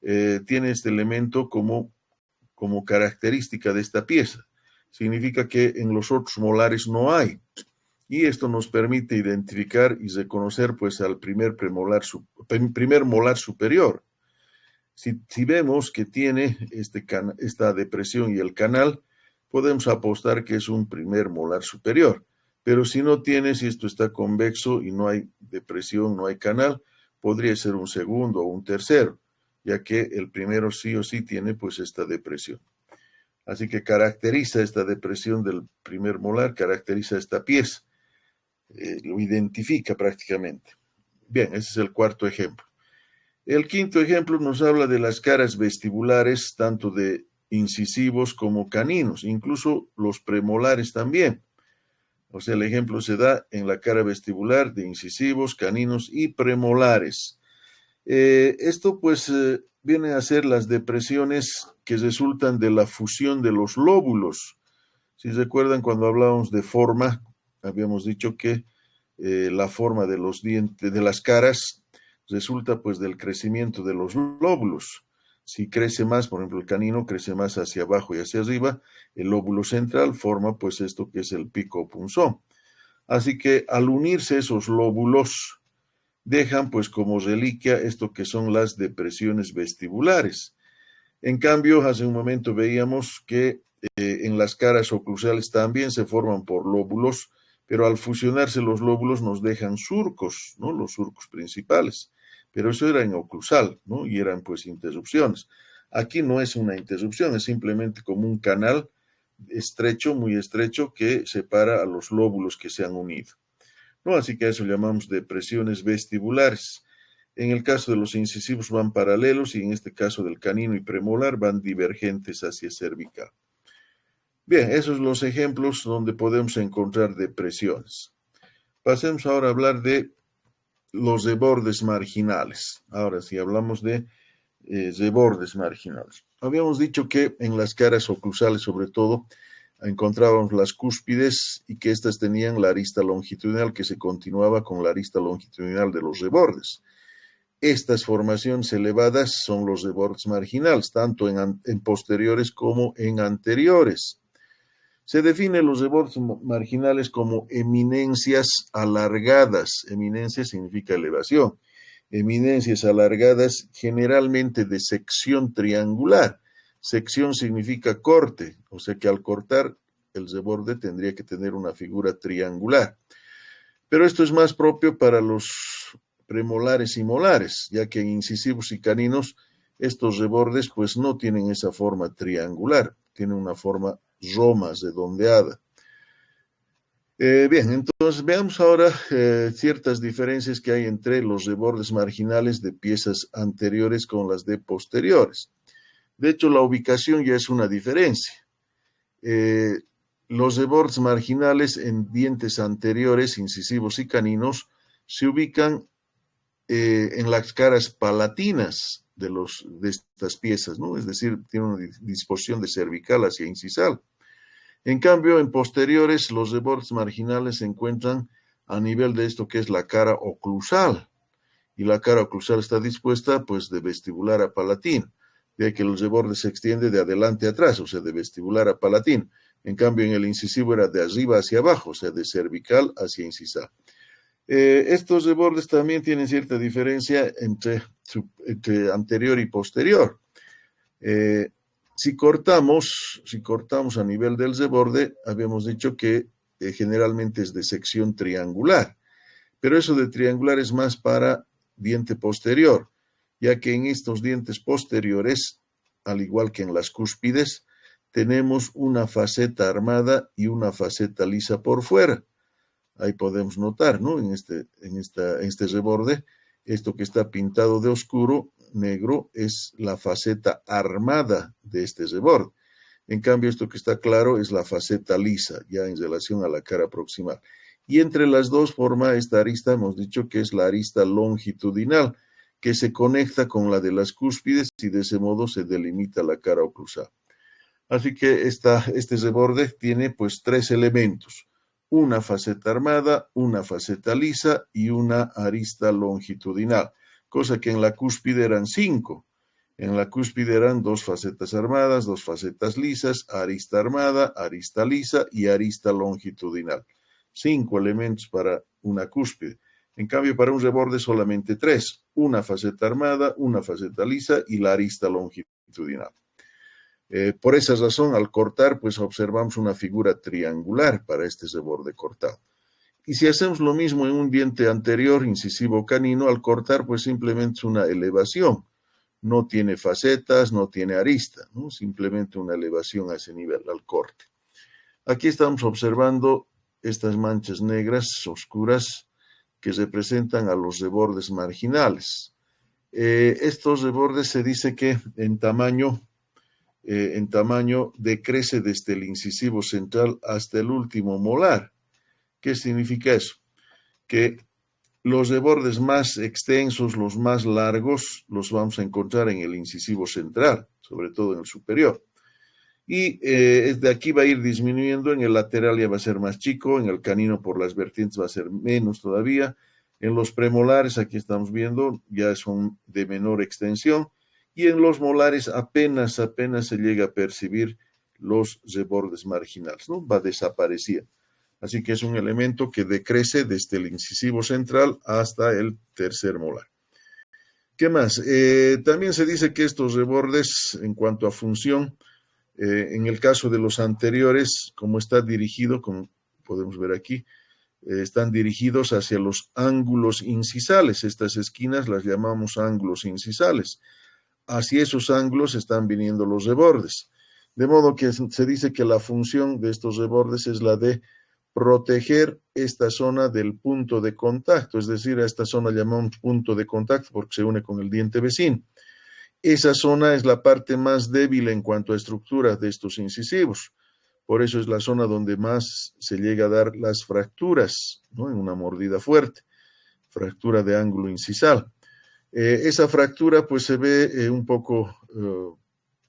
tiene este elemento como característica de esta pieza. Significa que en los otros molares no hay. Y esto nos permite identificar y reconocer pues al primer molar superior. Si vemos que tiene esta depresión y el canal, podemos apostar que es un primer molar superior. Pero si no tiene, si esto está convexo y no hay depresión, no hay canal, podría ser un segundo o un tercero, ya que el primero sí o sí tiene pues esta depresión. Así que caracteriza esta depresión del primer molar, caracteriza esta pieza, lo identifica prácticamente. Bien, ese es el cuarto ejemplo. El quinto ejemplo nos habla de las caras vestibulares, tanto de incisivos como caninos, incluso los premolares también. O sea, el ejemplo se da en la cara vestibular de incisivos, caninos y premolares. Esto pues viene a ser las depresiones que resultan de la fusión de los lóbulos. Si recuerdan cuando hablábamos de forma, habíamos dicho que la forma de los dientes, de las caras, resulta pues del crecimiento de los lóbulos. Si crece más, por ejemplo, el canino crece más hacia abajo y hacia arriba, el lóbulo central forma pues esto que es el pico o punzón. Así que al unirse esos lóbulos, dejan pues como reliquia esto que son las depresiones vestibulares. En cambio, hace un momento veíamos que en las caras oclusales también se forman por lóbulos, pero al fusionarse los lóbulos nos dejan surcos, ¿no? Los surcos principales. Pero eso era en oclusal, ¿no? Y eran pues interrupciones. Aquí no es una interrupción, es simplemente como un canal estrecho, muy estrecho, que separa a los lóbulos que se han unido, ¿no? Así que a eso llamamos depresiones vestibulares. En el caso de los incisivos van paralelos y en este caso del canino y premolar van divergentes hacia cervical. Bien, esos son los ejemplos donde podemos encontrar depresiones. Pasemos ahora a hablar de los rebordes marginales. Ahora sí, hablamos de rebordes marginales. Habíamos dicho que en las caras oclusales, sobre todo, encontrábamos las cúspides y que éstas tenían la arista longitudinal que se continuaba con la arista longitudinal de los rebordes. Estas formaciones elevadas son los rebordes marginales, tanto en posteriores como en anteriores. Se definen los rebordes marginales como eminencias alargadas. Eminencia significa elevación. Eminencias alargadas generalmente de sección triangular. Sección significa corte, o sea que al cortar el reborde tendría que tener una figura triangular. Pero esto es más propio para los premolares y molares, ya que en incisivos y caninos estos rebordes pues no tienen esa forma triangular, tienen una forma romas redondeada. Bien, entonces veamos ahora ciertas diferencias que hay entre los rebordes marginales de piezas anteriores con las de posteriores. De hecho, la ubicación ya es una diferencia. Los rebordes marginales en dientes anteriores, incisivos y caninos, se ubican en las caras palatinas de estas piezas, ¿no? Es decir, tiene una disposición de cervical hacia incisal. En cambio, en posteriores, los rebordes marginales se encuentran a nivel de esto que es la cara oclusal. Y la cara oclusal está dispuesta, pues, de vestibular a palatín. De ahí que el reborde se extiende de adelante a atrás, o sea, de vestibular a palatín. En cambio, en el incisivo era de arriba hacia abajo, o sea, de cervical hacia incisal. Estos rebordes también tienen cierta diferencia entre anterior y posterior. Eh, si cortamos a nivel del reborde, habíamos dicho que generalmente es de sección triangular, pero eso de triangular es más para diente posterior, ya que en estos dientes posteriores, al igual que en las cúspides, tenemos una faceta armada y una faceta lisa por fuera. Ahí podemos notar, ¿no? En este reborde, esto que está pintado de oscuro, negro, es la faceta armada de este reborde. En cambio, esto que está claro es la faceta lisa, ya en relación a la cara proximal. Y entre las dos forma esta arista, hemos dicho que es la arista longitudinal, que se conecta con la de las cúspides y de ese modo se delimita la cara oclusal. Así que este reborde tiene pues tres elementos: una faceta armada, una faceta lisa y una arista longitudinal, cosa que en la cúspide eran 5. En la cúspide eran 2 facetas armadas, 2 facetas lisas, arista armada, arista lisa y arista longitudinal. 5 elementos para una cúspide. En cambio, para un reborde solamente 3: una faceta armada, una faceta lisa y la arista longitudinal. Por esa razón, al cortar, pues observamos una figura triangular para este reborde cortado. Y si hacemos lo mismo en un diente anterior, incisivo canino, al cortar, pues simplemente es una elevación. No tiene facetas, no tiene arista, ¿no? Simplemente una elevación a ese nivel, al corte. Aquí estamos observando estas manchas negras oscuras que representan a los rebordes marginales. Estos rebordes se dice que en tamaño decrece desde el incisivo central hasta el último molar. ¿Qué significa eso? Que los rebordes más extensos, los más largos, los vamos a encontrar en el incisivo central, sobre todo en el superior. Y de aquí va a ir disminuyendo, en el lateral ya va a ser más chico, en el canino por las vertientes va a ser menos todavía. En los premolares, aquí estamos viendo, ya son de menor extensión. Y en los molares apenas se llega a percibir los rebordes marginales, ¿no? Va desapareciendo. Así que es un elemento que decrece desde el incisivo central hasta el tercer molar. ¿Qué más? También se dice que estos rebordes, en cuanto a función, en el caso de los anteriores, como está dirigido, como podemos ver aquí, están dirigidos hacia los ángulos incisales. Estas esquinas las llamamos ángulos incisales. Hacia esos ángulos están viniendo los rebordes. De modo que se dice que la función de estos rebordes es la de proteger esta zona del punto de contacto, es decir, a esta zona llamamos punto de contacto porque se une con el diente vecino. Esa zona es la parte más débil en cuanto a estructura de estos incisivos. Por eso es la zona donde más se llega a dar las fracturas, ¿no? En una mordida fuerte, fractura de ángulo incisal. Esa fractura pues se ve un poco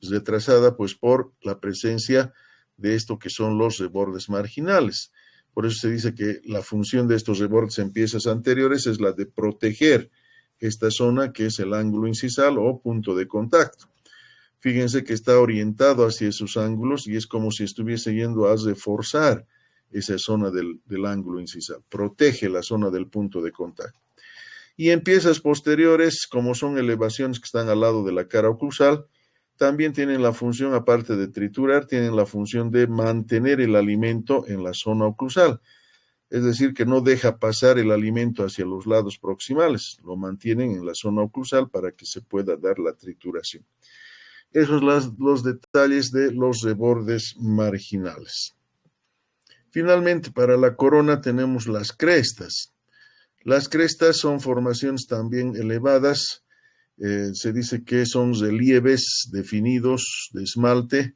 retrasada pues por la presencia de esto que son los rebordes marginales. Por eso se dice que la función de estos rebordes en piezas anteriores es la de proteger esta zona que es el ángulo incisal o punto de contacto. Fíjense que está orientado hacia esos ángulos y es como si estuviese yendo a reforzar esa zona del ángulo incisal. Protege la zona del punto de contacto. Y en piezas posteriores, como son elevaciones que están al lado de la cara oclusal, también tienen la función, aparte de triturar, tienen la función de mantener el alimento en la zona oclusal. Es decir, que no deja pasar el alimento hacia los lados proximales, lo mantienen en la zona oclusal para que se pueda dar la trituración. Esos son los detalles de los rebordes marginales. Finalmente, para la corona tenemos las crestas. Las crestas son formaciones también elevadas. Se dice que son relieves definidos de esmalte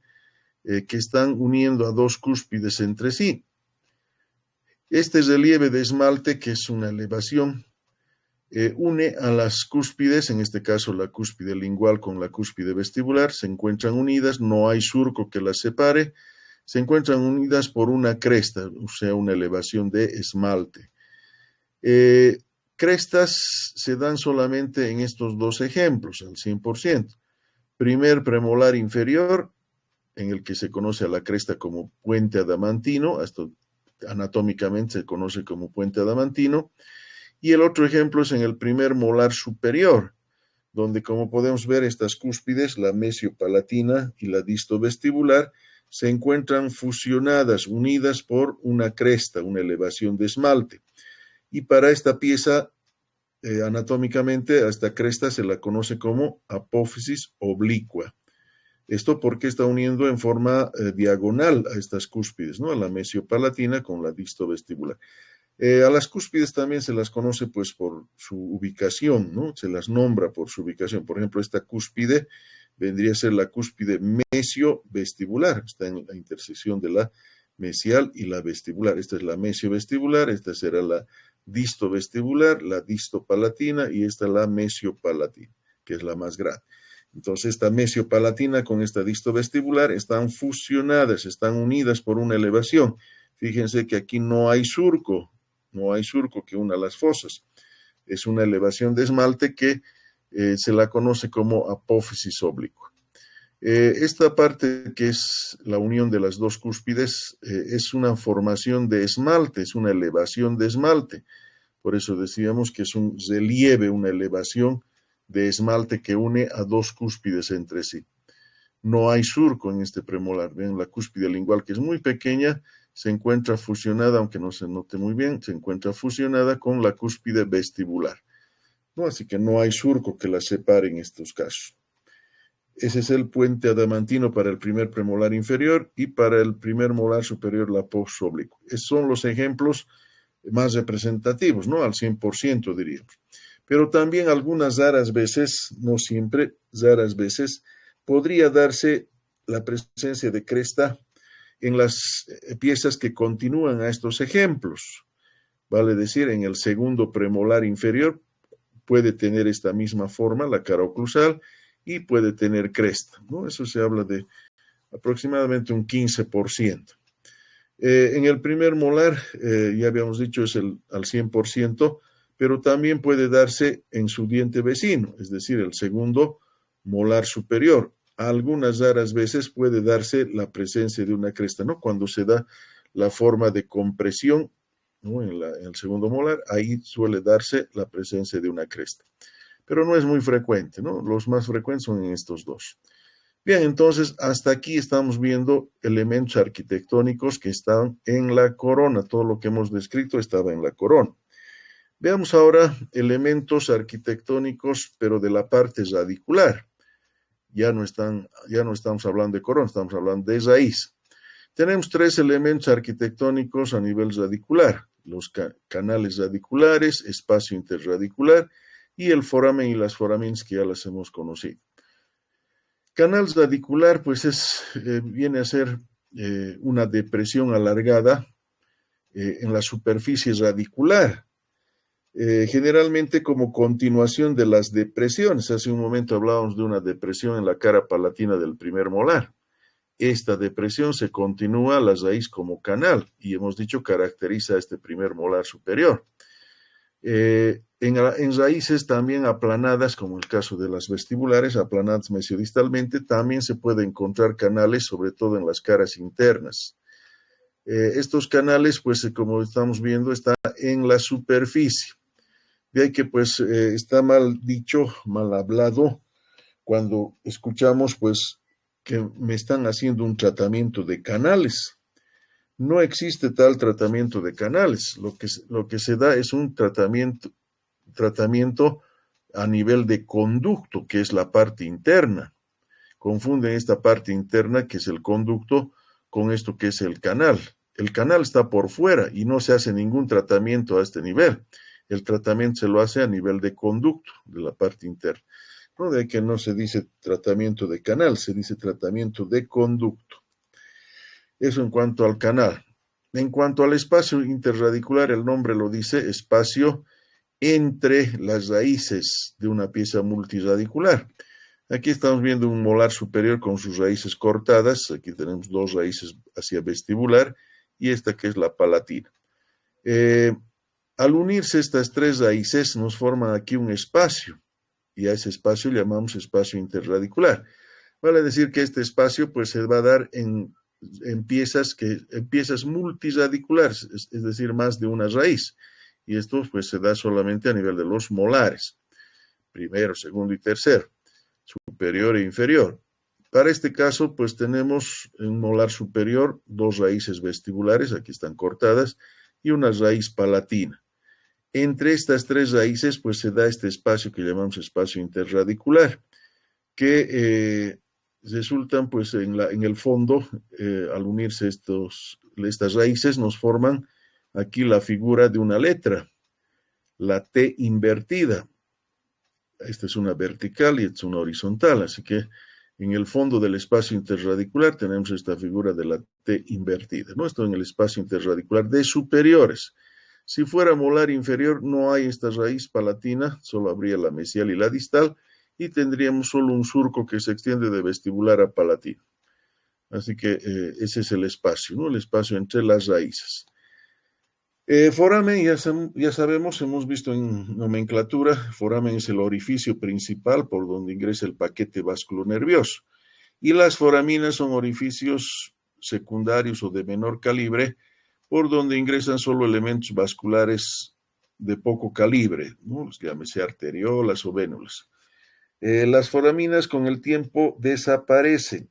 que están uniendo a dos cúspides entre sí. Este relieve de esmalte, que es una elevación, une a las cúspides, en este caso la cúspide lingual con la cúspide vestibular, se encuentran unidas, no hay surco que las separe, se encuentran unidas por una cresta, o sea, una elevación de esmalte. Crestas se dan solamente en estos dos ejemplos, al 100%. Primer premolar inferior, en el que se conoce a la cresta como puente adamantino, hasta anatómicamente se conoce como puente adamantino, y el otro ejemplo es en el primer molar superior, donde como podemos ver estas cúspides, la mesiopalatina y la distovestibular, se encuentran fusionadas, unidas por una cresta, una elevación de esmalte. Y para esta pieza, anatómicamente, a esta cresta se la conoce como apófisis oblicua. Esto porque está uniendo en forma diagonal a estas cúspides, ¿no? A la mesiopalatina con la distovestibular. A las cúspides también se las conoce pues por su ubicación, ¿no? Se las nombra por su ubicación. Por ejemplo, esta cúspide vendría a ser la cúspide mesiovestibular, está en la intersección de la mesial y la vestibular. Esta es la mesiovestibular, esta será la distovestibular, la distopalatina y esta la mesiopalatina, que es la más grande. Entonces, esta mesiopalatina con esta distovestibular están fusionadas, están unidas por una elevación. Fíjense que aquí no hay surco que una las fosas. Es una elevación de esmalte que se la conoce como apófisis oblicua. Esta parte que es la unión de las dos cúspides es una formación de esmalte, es una elevación de esmalte. Por eso decíamos que es un relieve, una elevación de esmalte que une a dos cúspides entre sí. No hay surco en este premolar. Ven la cúspide lingual, que es muy pequeña, se encuentra fusionada, aunque no se note muy bien, se encuentra fusionada con la cúspide vestibular, ¿no? Así que no hay surco que la separe en estos casos. Ese es el puente adamantino para el primer premolar inferior y para el primer molar superior la apófisis oblicua. Esos son los ejemplos más representativos, ¿no? Al 100% diríamos. Pero también algunas raras veces, no siempre, raras veces, podría darse la presencia de cresta en las piezas que continúan a estos ejemplos. Vale decir, en el segundo premolar inferior puede tener esta misma forma, la cara oclusal, y puede tener cresta, ¿no? Eso se habla de aproximadamente un 15%. En el primer molar, ya habíamos dicho, es al 100%, pero también puede darse en su diente vecino, es decir, el segundo molar superior. Algunas raras veces puede darse la presencia de una cresta, ¿no? Cuando se da la forma de compresión, ¿no? En el segundo molar, ahí suele darse la presencia de una cresta. Pero no es muy frecuente, ¿no? Los más frecuentes son en estos dos. Bien, entonces hasta aquí estamos viendo elementos arquitectónicos que están en la corona. Todo lo que hemos descrito estaba en la corona. Veamos ahora elementos arquitectónicos, pero de la parte radicular. Ya no estamos hablando de corona, estamos hablando de raíz. Tenemos tres elementos arquitectónicos a nivel radicular: los canales radiculares, espacio interradicular y el foramen y las foramines que ya las hemos conocido. Canal radicular, pues viene a ser una depresión alargada en la superficie radicular, generalmente como continuación de las depresiones. Hace un momento hablábamos de una depresión en la cara palatina del primer molar. Esta depresión se continúa a la raíz como canal y hemos dicho caracteriza a este primer molar superior. En raíces también aplanadas, como el caso de las vestibulares, aplanadas mesiodistalmente, también se puede encontrar canales, sobre todo en las caras internas. Estos canales, pues como estamos viendo, están en la superficie. De ahí que pues está mal dicho, mal hablado, cuando escuchamos pues que me están haciendo un tratamiento de canales. No existe tal tratamiento de canales. Lo que se da es un tratamiento a nivel de conducto, que es la parte interna. Confunden esta parte interna, que es el conducto, con esto que es el canal. El canal está por fuera y no se hace ningún tratamiento a este nivel. El tratamiento se lo hace a nivel de conducto, de la parte interna. No de que no se dice tratamiento de canal, se dice tratamiento de conducto. Eso en cuanto al canal. En cuanto al espacio interradicular, el nombre lo dice, espacio entre las raíces de una pieza multiradicular. Aquí estamos viendo un molar superior con sus raíces cortadas. Aquí tenemos dos raíces hacia vestibular y esta que es la palatina. Al unirse estas tres raíces nos forman aquí un espacio y a ese espacio llamamos espacio interradicular. Vale decir que este espacio pues se va a dar en piezas multirradiculares, es decir, más de una raíz. Y esto pues se da solamente a nivel de los molares, primero, segundo y tercero, superior e inferior. Para este caso, pues tenemos en un molar superior dos raíces vestibulares, aquí están cortadas, y una raíz palatina. Entre estas tres raíces, pues se da este espacio que llamamos espacio interradicular, que resultan, pues en el fondo, al unirse estas raíces, nos forman aquí la figura de una letra, la T invertida. Esta es una vertical y esta es una horizontal, así que en el fondo del espacio interradicular tenemos esta figura de la T invertida, ¿no? Esto en el espacio interradicular de superiores. Si fuera molar inferior, no hay esta raíz palatina, solo habría la mesial y la distal, y tendríamos solo un surco que se extiende de vestibular a palatino. Así que ese es el espacio, ¿no? El espacio entre las raíces. Foramen, ya sabemos, hemos visto en nomenclatura, foramen es el orificio principal por donde ingresa el paquete vasculonervioso. Y las foraminas son orificios secundarios o de menor calibre por donde ingresan solo elementos vasculares de poco calibre, ¿no? Llámese arteriolas o vénulas. Las foraminas con el tiempo desaparecen,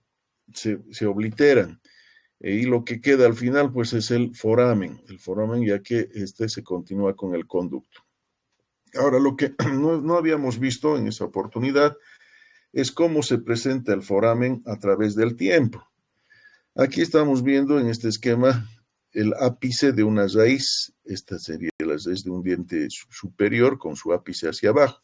se obliteran. Y lo que queda al final, pues, es el foramen ya que este se continúa con el conducto. Ahora, lo que no habíamos visto en esa oportunidad es cómo se presenta el foramen a través del tiempo. Aquí estamos viendo en este esquema el ápice de una raíz. Esta sería la raíz de un diente superior con su ápice hacia abajo.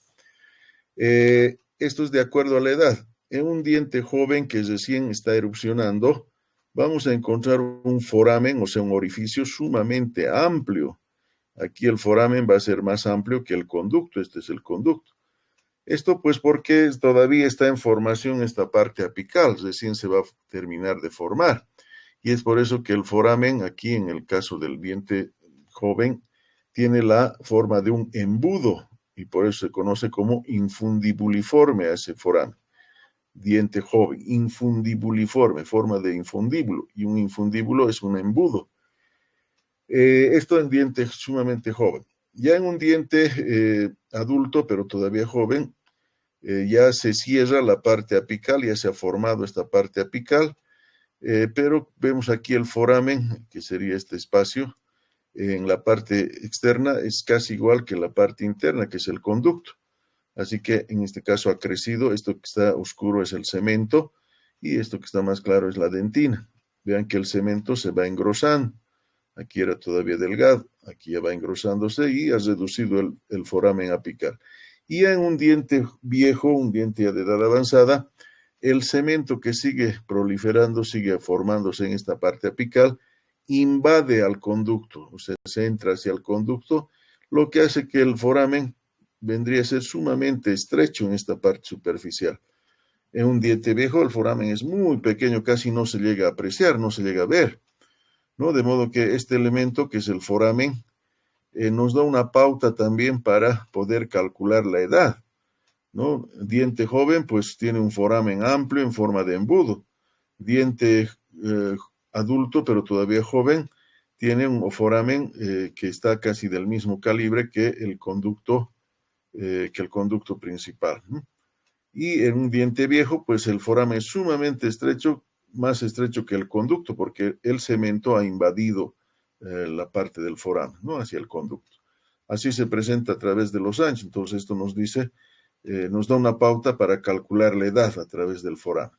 Esto es de acuerdo a la edad. En un diente joven que recién está erupcionando, vamos a encontrar un foramen, o sea, un orificio sumamente amplio. Aquí el foramen va a ser más amplio que el conducto. Este es el conducto. Esto pues porque todavía está en formación esta parte apical, recién se va a terminar de formar. Y es por eso que el foramen, aquí en el caso del diente joven, tiene la forma de un embudo y por eso se conoce como infundibuliforme a ese foramen. Diente joven, infundibuliforme, forma de infundíbulo, y un infundíbulo es un embudo. Esto en diente sumamente joven. Ya en un diente adulto, pero todavía joven, ya se cierra la parte apical, ya se ha formado esta parte apical, pero vemos aquí el foramen, que sería este espacio, en la parte externa es casi igual que la parte interna, que es el conducto. Así que en este caso ha crecido, esto que está oscuro es el cemento y esto que está más claro es la dentina. Vean que el cemento se va engrosando. Aquí era todavía delgado, aquí ya va engrosándose y ha reducido el foramen apical. Y en un diente viejo, un diente ya de edad avanzada, el cemento que sigue proliferando, sigue formándose en esta parte apical, invade al conducto, o sea, se entra hacia el conducto, lo que hace que el foramen vendría a ser sumamente estrecho en esta parte superficial. En un diente viejo el foramen es muy pequeño, casi no se llega a apreciar, no se llega a ver, ¿no? De modo que este elemento, que es el foramen, nos da una pauta también para poder calcular la edad, ¿no? Diente joven, pues tiene un foramen amplio en forma de embudo. Diente adulto, pero todavía joven, tiene un foramen que está casi del mismo calibre que el conducto principal, ¿no? Y en un diente viejo, pues el foramen es sumamente estrecho, más estrecho que el conducto, porque el cemento ha invadido la parte del foramen, ¿no? Hacia el conducto. Así se presenta a través de los años. Entonces esto nos dice, nos da una pauta para calcular la edad a través del foramen.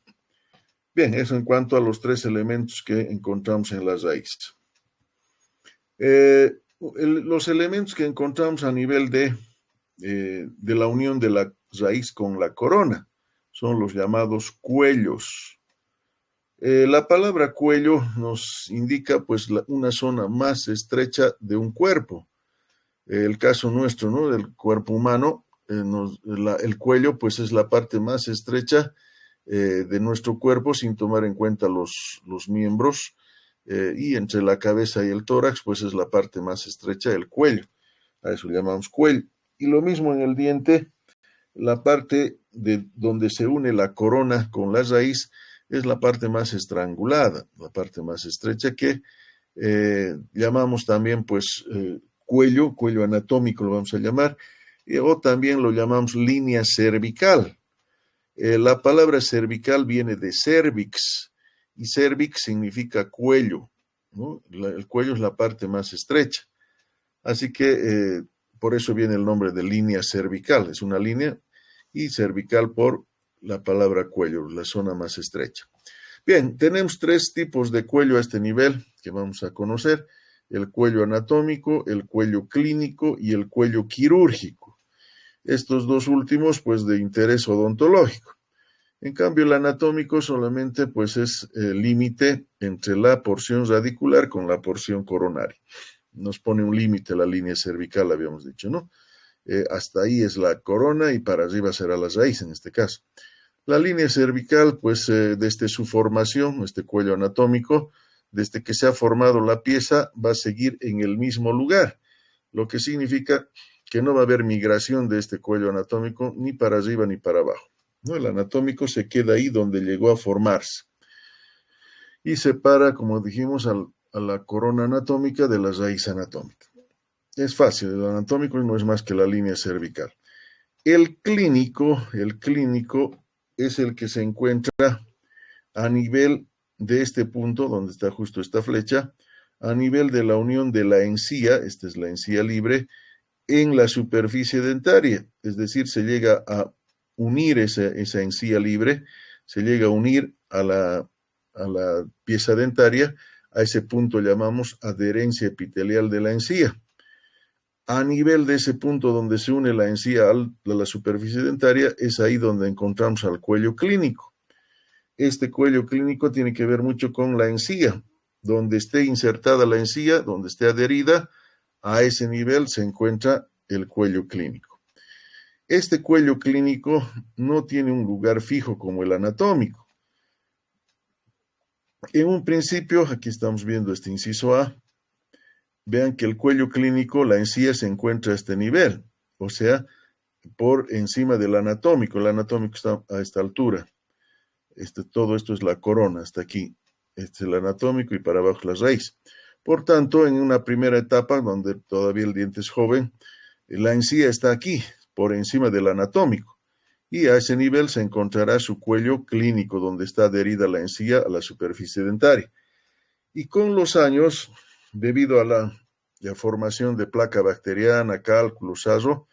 Bien, eso en cuanto a los tres elementos que encontramos en la raíz. Los elementos que encontramos a nivel de la unión de la raíz con la corona son los llamados cuellos. La palabra cuello nos indica pues una zona más estrecha de un cuerpo. El caso nuestro, ¿no? Del cuerpo humano, el cuello pues es la parte más estrecha de nuestro cuerpo sin tomar en cuenta los miembros y entre la cabeza y el tórax pues es la parte más estrecha del cuello. A eso llamamos cuello. Y lo mismo en el diente, la parte de donde se une la corona con la raíz es la parte más estrangulada, la parte más estrecha que llamamos también pues cuello anatómico lo vamos a llamar, o también lo llamamos línea cervical. La palabra cervical viene de cervix y cervix significa cuello, ¿no? El cuello es la parte más estrecha. Así que por eso viene el nombre de línea cervical, es una línea y cervical por la palabra cuello, la zona más estrecha. Bien, tenemos tres tipos de cuello a este nivel que vamos a conocer: el cuello anatómico, el cuello clínico y el cuello quirúrgico. Estos dos últimos, pues, de interés odontológico. En cambio, el anatómico solamente, pues, es el límite entre la porción radicular con la porción coronaria. Nos pone un límite la línea cervical, habíamos dicho, ¿no? Hasta ahí es la corona y para arriba será la raíz en este caso. La línea cervical, pues desde su formación, este cuello anatómico, desde que se ha formado la pieza, va a seguir en el mismo lugar, lo que significa que no va a haber migración de este cuello anatómico ni para arriba ni para abajo, ¿no? El anatómico se queda ahí donde llegó a formarse y separa, como dijimos, a la corona anatómica de la raíz anatómica. Es fácil, el anatómico no es más que la línea cervical. El clínico es el que se encuentra a nivel de este punto, donde está justo esta flecha, a nivel de la unión de la encía, esta es la encía libre, en la superficie dentaria. Es decir, se llega a unir esa encía libre, se llega a unir a la pieza dentaria, a ese punto llamamos adherencia epitelial de la encía. A nivel de ese punto donde se une la encía a la superficie dentaria, es ahí donde encontramos al cuello clínico. Este cuello clínico tiene que ver mucho con la encía. Donde esté insertada la encía, donde esté adherida, a ese nivel se encuentra el cuello clínico. Este cuello clínico no tiene un lugar fijo como el anatómico. En un principio, aquí estamos viendo este inciso A, vean que el cuello clínico, la encía se encuentra a este nivel, o sea, por encima del anatómico. El anatómico está a esta altura. Todo esto es la corona, hasta aquí. Este es el anatómico y para abajo la raíz. Por tanto, en una primera etapa, donde todavía el diente es joven, la encía está aquí, por encima del anatómico. Y a ese nivel se encontrará su cuello clínico, donde está adherida la encía a la superficie dentaria. Y con los años, debido a la formación de placa bacteriana, cálculo, sarro,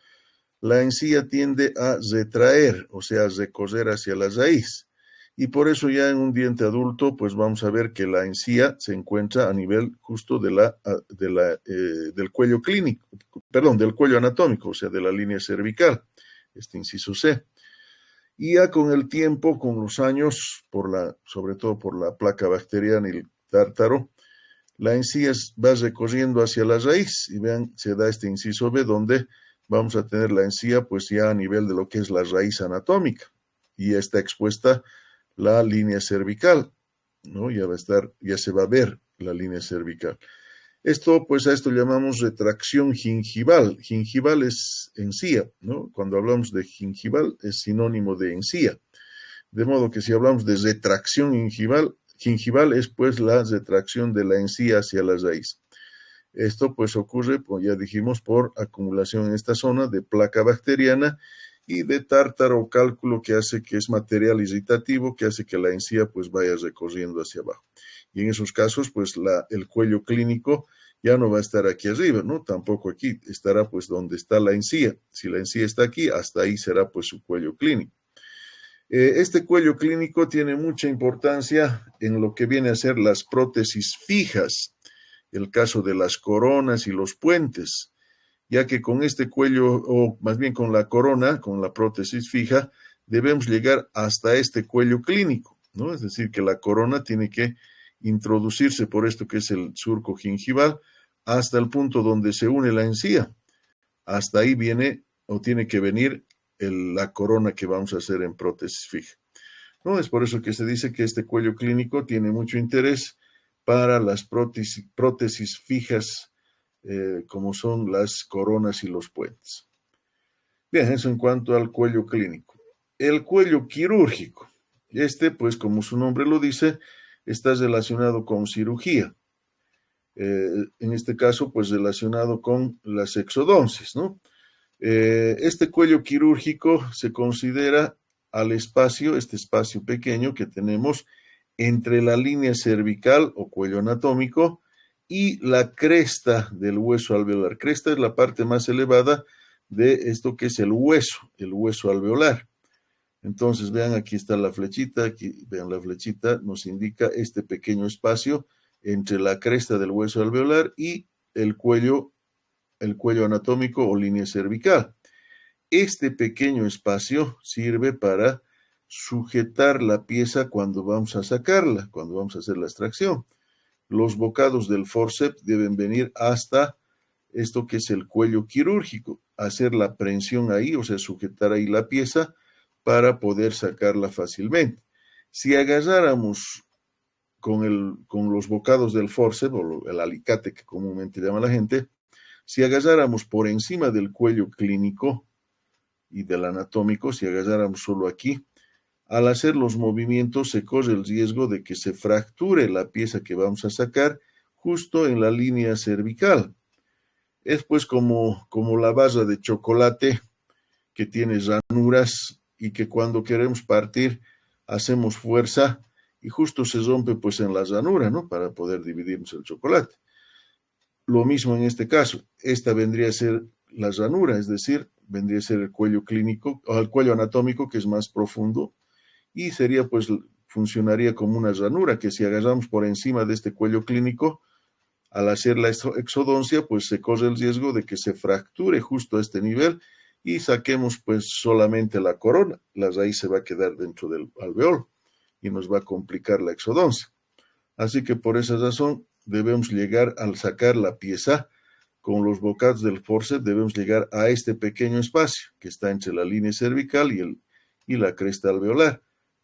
la encía tiende a retraer, o sea, a recorrer hacia la raíz. Y por eso ya en un diente adulto, pues vamos a ver que la encía se encuentra a nivel justo del cuello clínico, perdón, del cuello anatómico, o sea, de la línea cervical, este inciso C. Y ya con el tiempo, con los años, sobre todo por la placa bacteriana y el tártaro, la encía va recorriendo hacia la raíz y vean, se da este inciso B donde vamos a tener la encía pues ya a nivel de lo que es la raíz anatómica y ya está expuesta la línea cervical, ¿no? Ya se va a ver la línea cervical. Esto, pues a esto llamamos retracción gingival. Gingival es encía, ¿no? Cuando hablamos de gingival es sinónimo de encía. De modo que si hablamos de retracción gingival es pues la retracción de la encía hacia la raíz. Esto pues ocurre, pues ya dijimos, por acumulación en esta zona de placa bacteriana y de tártaro cálculo que hace que es material irritativo, que hace que la encía pues vaya recorriendo hacia abajo. Y en esos casos pues el cuello clínico ya no va a estar aquí arriba, ¿no? Tampoco aquí, estará pues donde está la encía. Si la encía está aquí, hasta ahí será pues su cuello clínico. Este cuello clínico tiene mucha importancia en lo que viene a ser las prótesis fijas, el caso de las coronas y los puentes, ya que con este cuello, o más bien con la corona, con la prótesis fija, debemos llegar hasta este cuello clínico, ¿no? Es decir, que la corona tiene que introducirse por esto que es el surco gingival hasta el punto donde se une la encía. Hasta ahí viene o tiene que venir la corona que vamos a hacer en prótesis fija. ¿No? Es por eso que se dice que este cuello clínico tiene mucho interés para las prótesis fijas, como son las coronas y los puentes. Bien, eso en cuanto al cuello clínico. El cuello quirúrgico. Pues, como su nombre lo dice, está relacionado con cirugía. En este caso, pues relacionado con las exodoncias, ¿no? Este cuello quirúrgico se considera al espacio, este espacio pequeño que tenemos entre la línea cervical o cuello anatómico y la cresta del hueso alveolar. Cresta es la parte más elevada de esto que es el hueso alveolar. Entonces, vean, aquí está la flechita, aquí vean la flechita, nos indica este pequeño espacio entre la cresta del hueso alveolar y el cuello anatómico o línea cervical. Este pequeño espacio sirve para sujetar la pieza cuando vamos a sacarla, cuando vamos a hacer la extracción. Los bocados del forceps deben venir hasta esto que es el cuello quirúrgico, hacer la prensión ahí, o sea, sujetar ahí la pieza para poder sacarla fácilmente. Si agarráramos con los bocados del forceps, o el alicate que comúnmente llama la gente, si agarráramos por encima del cuello clínico y del anatómico, si agarráramos solo aquí, al hacer los movimientos se corre el riesgo de que se fracture la pieza que vamos a sacar justo en la línea cervical. Es pues como la barra de chocolate que tiene ranuras y que cuando queremos partir hacemos fuerza y justo se rompe pues en la ranura, ¿no? Para poder dividirnos el chocolate. Lo mismo en este caso, esta vendría a ser la ranura, es decir, vendría a ser el cuello clínico o el cuello anatómico que es más profundo y sería pues funcionaría como una ranura que si agarramos por encima de este cuello clínico, al hacer la exodoncia, pues se corre el riesgo de que se fracture justo a este nivel y saquemos pues solamente la corona. La raíz se va a quedar dentro del alveolo y nos va a complicar la exodoncia. Así que por esa razón debemos llegar al sacar la pieza con los bocados del forceps, debemos llegar a este pequeño espacio que está entre la línea cervical y la cresta alveolar.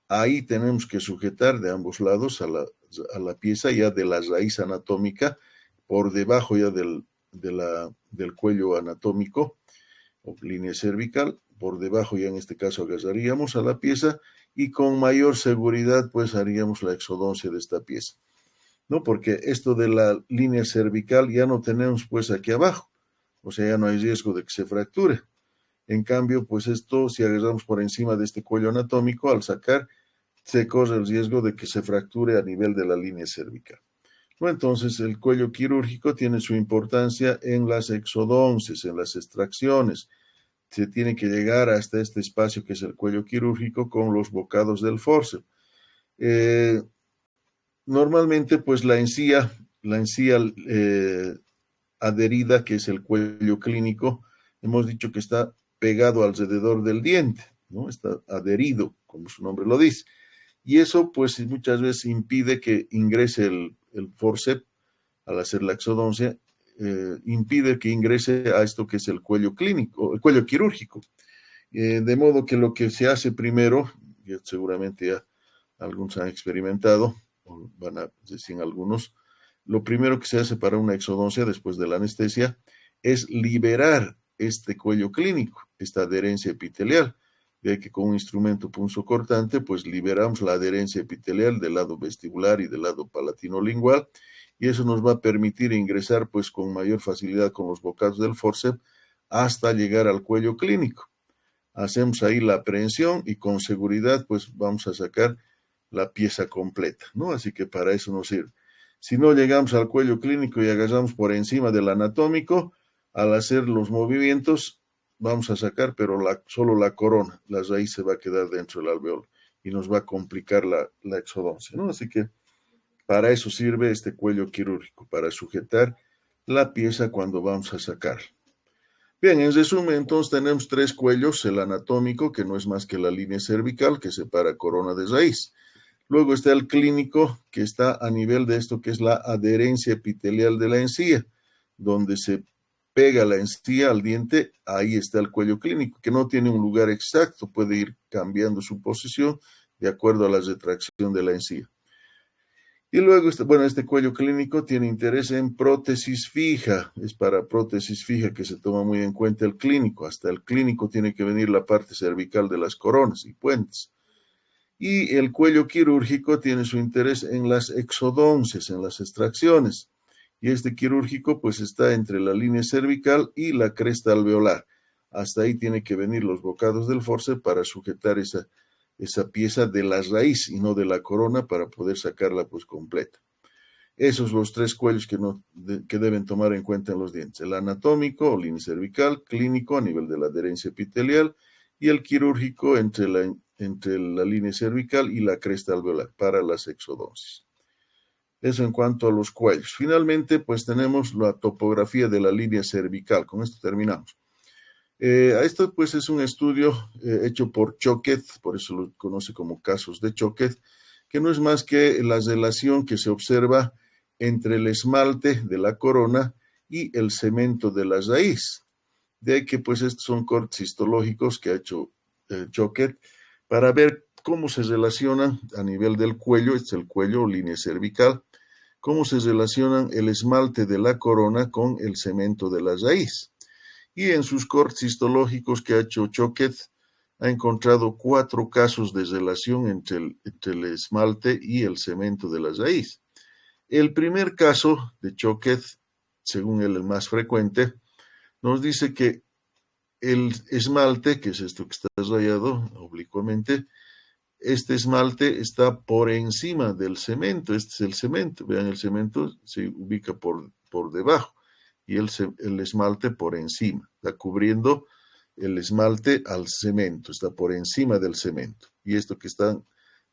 Ahí tenemos que sujetar de ambos lados a la pieza ya de la raíz anatómica, por debajo ya del cuello anatómico o línea cervical, por debajo ya en este caso agarraríamos a la pieza y con mayor seguridad pues haríamos la exodoncia de esta pieza, ¿no? Porque esto de la línea cervical ya no tenemos pues aquí abajo, o sea, ya no hay riesgo de que se fracture. En cambio, pues esto, si agarramos por encima de este cuello anatómico, al sacar, se corre el riesgo de que se fracture a nivel de la línea cervical. Bueno, entonces, el cuello quirúrgico tiene su importancia en las exodoncias, en las extracciones. Se tiene que llegar hasta este espacio que es el cuello quirúrgico con los bocados del forceps. Normalmente, pues la encía adherida, que es el cuello clínico, hemos dicho que está pegado alrededor del diente. ¿no? Está adherido, como su nombre lo dice. Y eso, pues, muchas veces impide que ingrese el forceps al hacer la exodoncia, impide que ingrese a esto que es el cuello clínico, el cuello quirúrgico. De modo que lo que se hace primero, y seguramente ya algunos han experimentado, o van a decir algunos, lo primero que se hace para una exodoncia después de la anestesia es liberar este cuello clínico, esta adherencia epitelial. De que con un instrumento punzocortante, pues liberamos la adherencia epitelial del lado vestibular y del lado palatino-lingual, y eso nos va a permitir ingresar pues con mayor facilidad con los bocados del forceps hasta llegar al cuello clínico. Hacemos ahí la aprehensión y con seguridad pues vamos a sacar la pieza completa, ¿no? Así que para eso nos sirve. Si no llegamos al cuello clínico y agarramos por encima del anatómico, al hacer los movimientos vamos a sacar, pero solo la corona, la raíz se va a quedar dentro del alveolo y nos va a complicar la exodoncia, ¿no? Así que para eso sirve este cuello quirúrgico, para sujetar la pieza cuando vamos a sacar. Bien, en resumen, entonces tenemos tres cuellos: el anatómico, que no es más que la línea cervical que separa corona de raíz. Luego está el clínico, que está a nivel de esto que es la adherencia epitelial de la encía, donde se pega la encía al diente, ahí está el cuello clínico, que no tiene un lugar exacto, puede ir cambiando su posición de acuerdo a la retracción de la encía. Y luego, este cuello clínico tiene interés en prótesis fija, es para prótesis fija que se toma muy en cuenta el clínico. Hasta el clínico tiene que venir la parte cervical de las coronas y puentes. Y el cuello quirúrgico tiene su interés en las exodoncias, en las extracciones. Y este quirúrgico pues está entre la línea cervical y la cresta alveolar. Hasta ahí tiene que venir los bocados del forceps para sujetar esa pieza de la raíz y no de la corona para poder sacarla pues completa. Esos son los tres cuellos que deben tomar en cuenta en los dientes: el anatómico o línea cervical, clínico a nivel de la adherencia epitelial y el quirúrgico entre la línea cervical y la cresta alveolar para las exodoncias. Eso en cuanto a los cuellos. Finalmente, pues tenemos la topografía de la línea cervical. Con esto terminamos. Esto pues es un estudio hecho por Choquet, por eso lo conoce como casos de Choquet, que no es más que la relación que se observa entre el esmalte de la corona y el cemento de la raíz. De ahí que pues estos son cortes histológicos que ha hecho Choquet para ver cómo se relacionan a nivel del cuello, este es el cuello o línea cervical, cómo se relacionan el esmalte de la corona con el cemento de la raíz. Y en sus cortes histológicos que ha hecho Choquet, ha encontrado 4 casos de relación entre el esmalte y el cemento de la raíz. El primer caso de Choquet, según él el más frecuente, nos dice que el esmalte, que es esto que está rayado oblicuamente, este esmalte está por encima del cemento. Este es el cemento. Vean, el cemento se ubica por debajo y el esmalte por encima. Está cubriendo el esmalte al cemento, está por encima del cemento. Y esto que está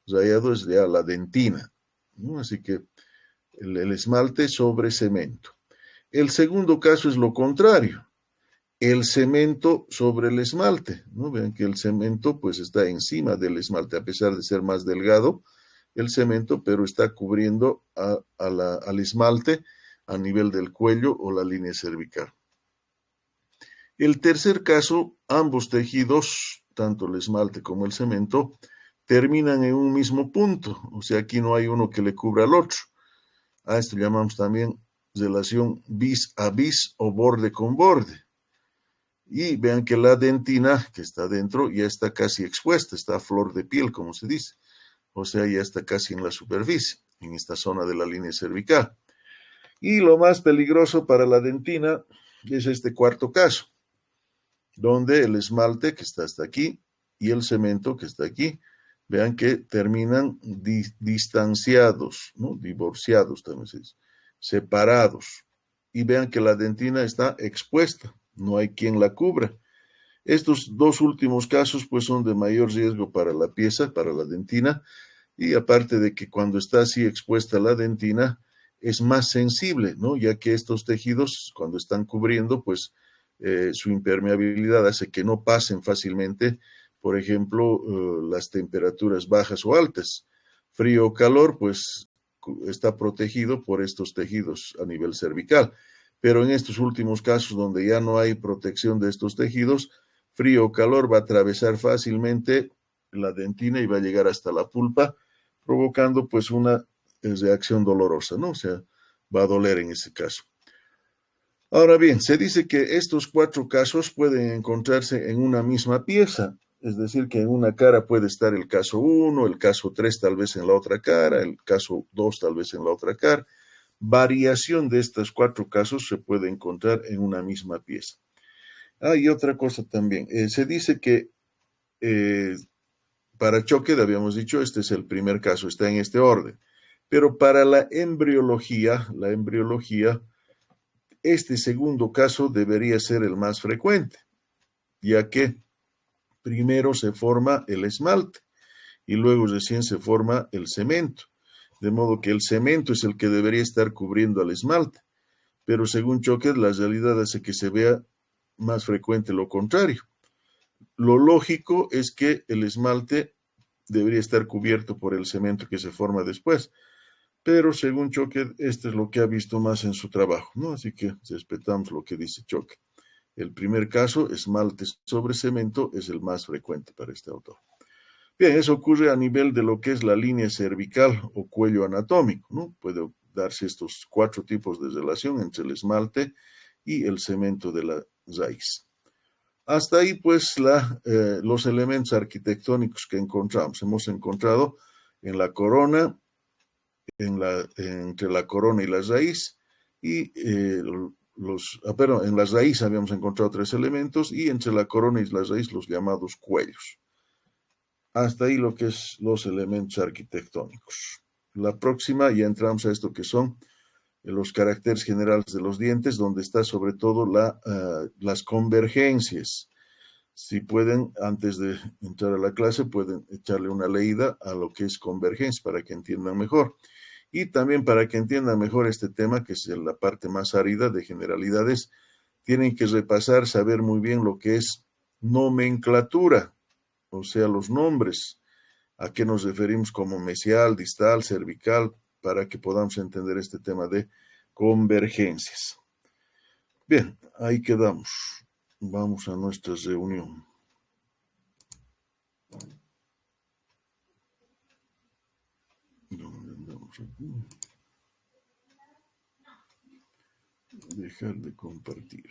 rayado es ya la dentina, ¿no? Así que el esmalte sobre cemento. El segundo caso es lo contrario: el cemento sobre el esmalte, ¿no? Vean que el cemento pues está encima del esmalte, a pesar de ser más delgado el cemento, pero está cubriendo al esmalte a nivel del cuello o la línea cervical. El tercer caso, ambos tejidos, tanto el esmalte como el cemento, terminan en un mismo punto, o sea, aquí no hay uno que le cubra al otro. A esto llamamos también relación vis a vis o borde con borde. Y vean que la dentina que está dentro ya está casi expuesta, está a flor de piel, como se dice. O sea, ya está casi en la superficie, en esta zona de la línea cervical. Y lo más peligroso para la dentina es este cuarto caso, donde el esmalte que está hasta aquí y el cemento que está aquí, vean que terminan distanciados, ¿no? Divorciados también se dice, separados. Y vean que la dentina está expuesta, no hay quien la cubra. Estos dos últimos casos pues son de mayor riesgo para la pieza, para la dentina, y aparte de que cuando está así expuesta la dentina es más sensible, ¿no? Ya que estos tejidos cuando están cubriendo pues su impermeabilidad hace que no pasen fácilmente por ejemplo, las temperaturas bajas o altas. Frío o calor, pues está protegido por estos tejidos a nivel cervical. Pero en estos últimos casos donde ya no hay protección de estos tejidos, frío o calor va a atravesar fácilmente la dentina y va a llegar hasta la pulpa, provocando pues una reacción dolorosa, ¿no? O sea, va a doler en ese caso. Ahora bien, se dice que estos 4 casos pueden encontrarse en una misma pieza, es decir, que en una cara puede estar el caso 1, el caso 3 tal vez en la otra cara, el caso 2 tal vez en la otra cara. Variación de estos 4 casos se puede encontrar en una misma pieza. Y otra cosa también, se dice que para choque, habíamos dicho, este es el primer caso, está en este orden, pero para la embriología, este segundo caso debería ser el más frecuente, ya que primero se forma el esmalte y luego recién se forma el cemento. De modo que el cemento es el que debería estar cubriendo al esmalte, pero según Choquet, la realidad hace que se vea más frecuente lo contrario. Lo lógico es que el esmalte debería estar cubierto por el cemento que se forma después, pero según Choquet, esto es lo que ha visto más en su trabajo, ¿no? Así que respetamos lo que dice Choquet. El primer caso, esmalte sobre cemento, es el más frecuente para este autor. Bien, eso ocurre a nivel de lo que es la línea cervical o cuello anatómico, ¿no? Puede darse estos 4 tipos de relación entre el esmalte y el cemento de la raíz. Hasta ahí, pues, los elementos arquitectónicos que encontramos. Hemos encontrado en la corona, entre la corona y la raíz, y en la raíz habíamos encontrado 3 elementos, y entre la corona y la raíz los llamados cuellos. Hasta ahí lo que es los elementos arquitectónicos. La próxima ya entramos a esto que son los caracteres generales de los dientes, donde está sobre todo las convergencias. Si pueden, antes de entrar a la clase, pueden echarle una leída a lo que es convergencia para que entiendan mejor. Y también para que entiendan mejor este tema, que es la parte más árida de generalidades, tienen que repasar, saber muy bien lo que es nomenclatura, o sea, los nombres, a qué nos referimos como mesial, distal, cervical, para que podamos entender este tema de convergencias. Bien, ahí quedamos. Vamos a nuestra reunión. ¿Dónde andamos aquí? Dejar de compartir.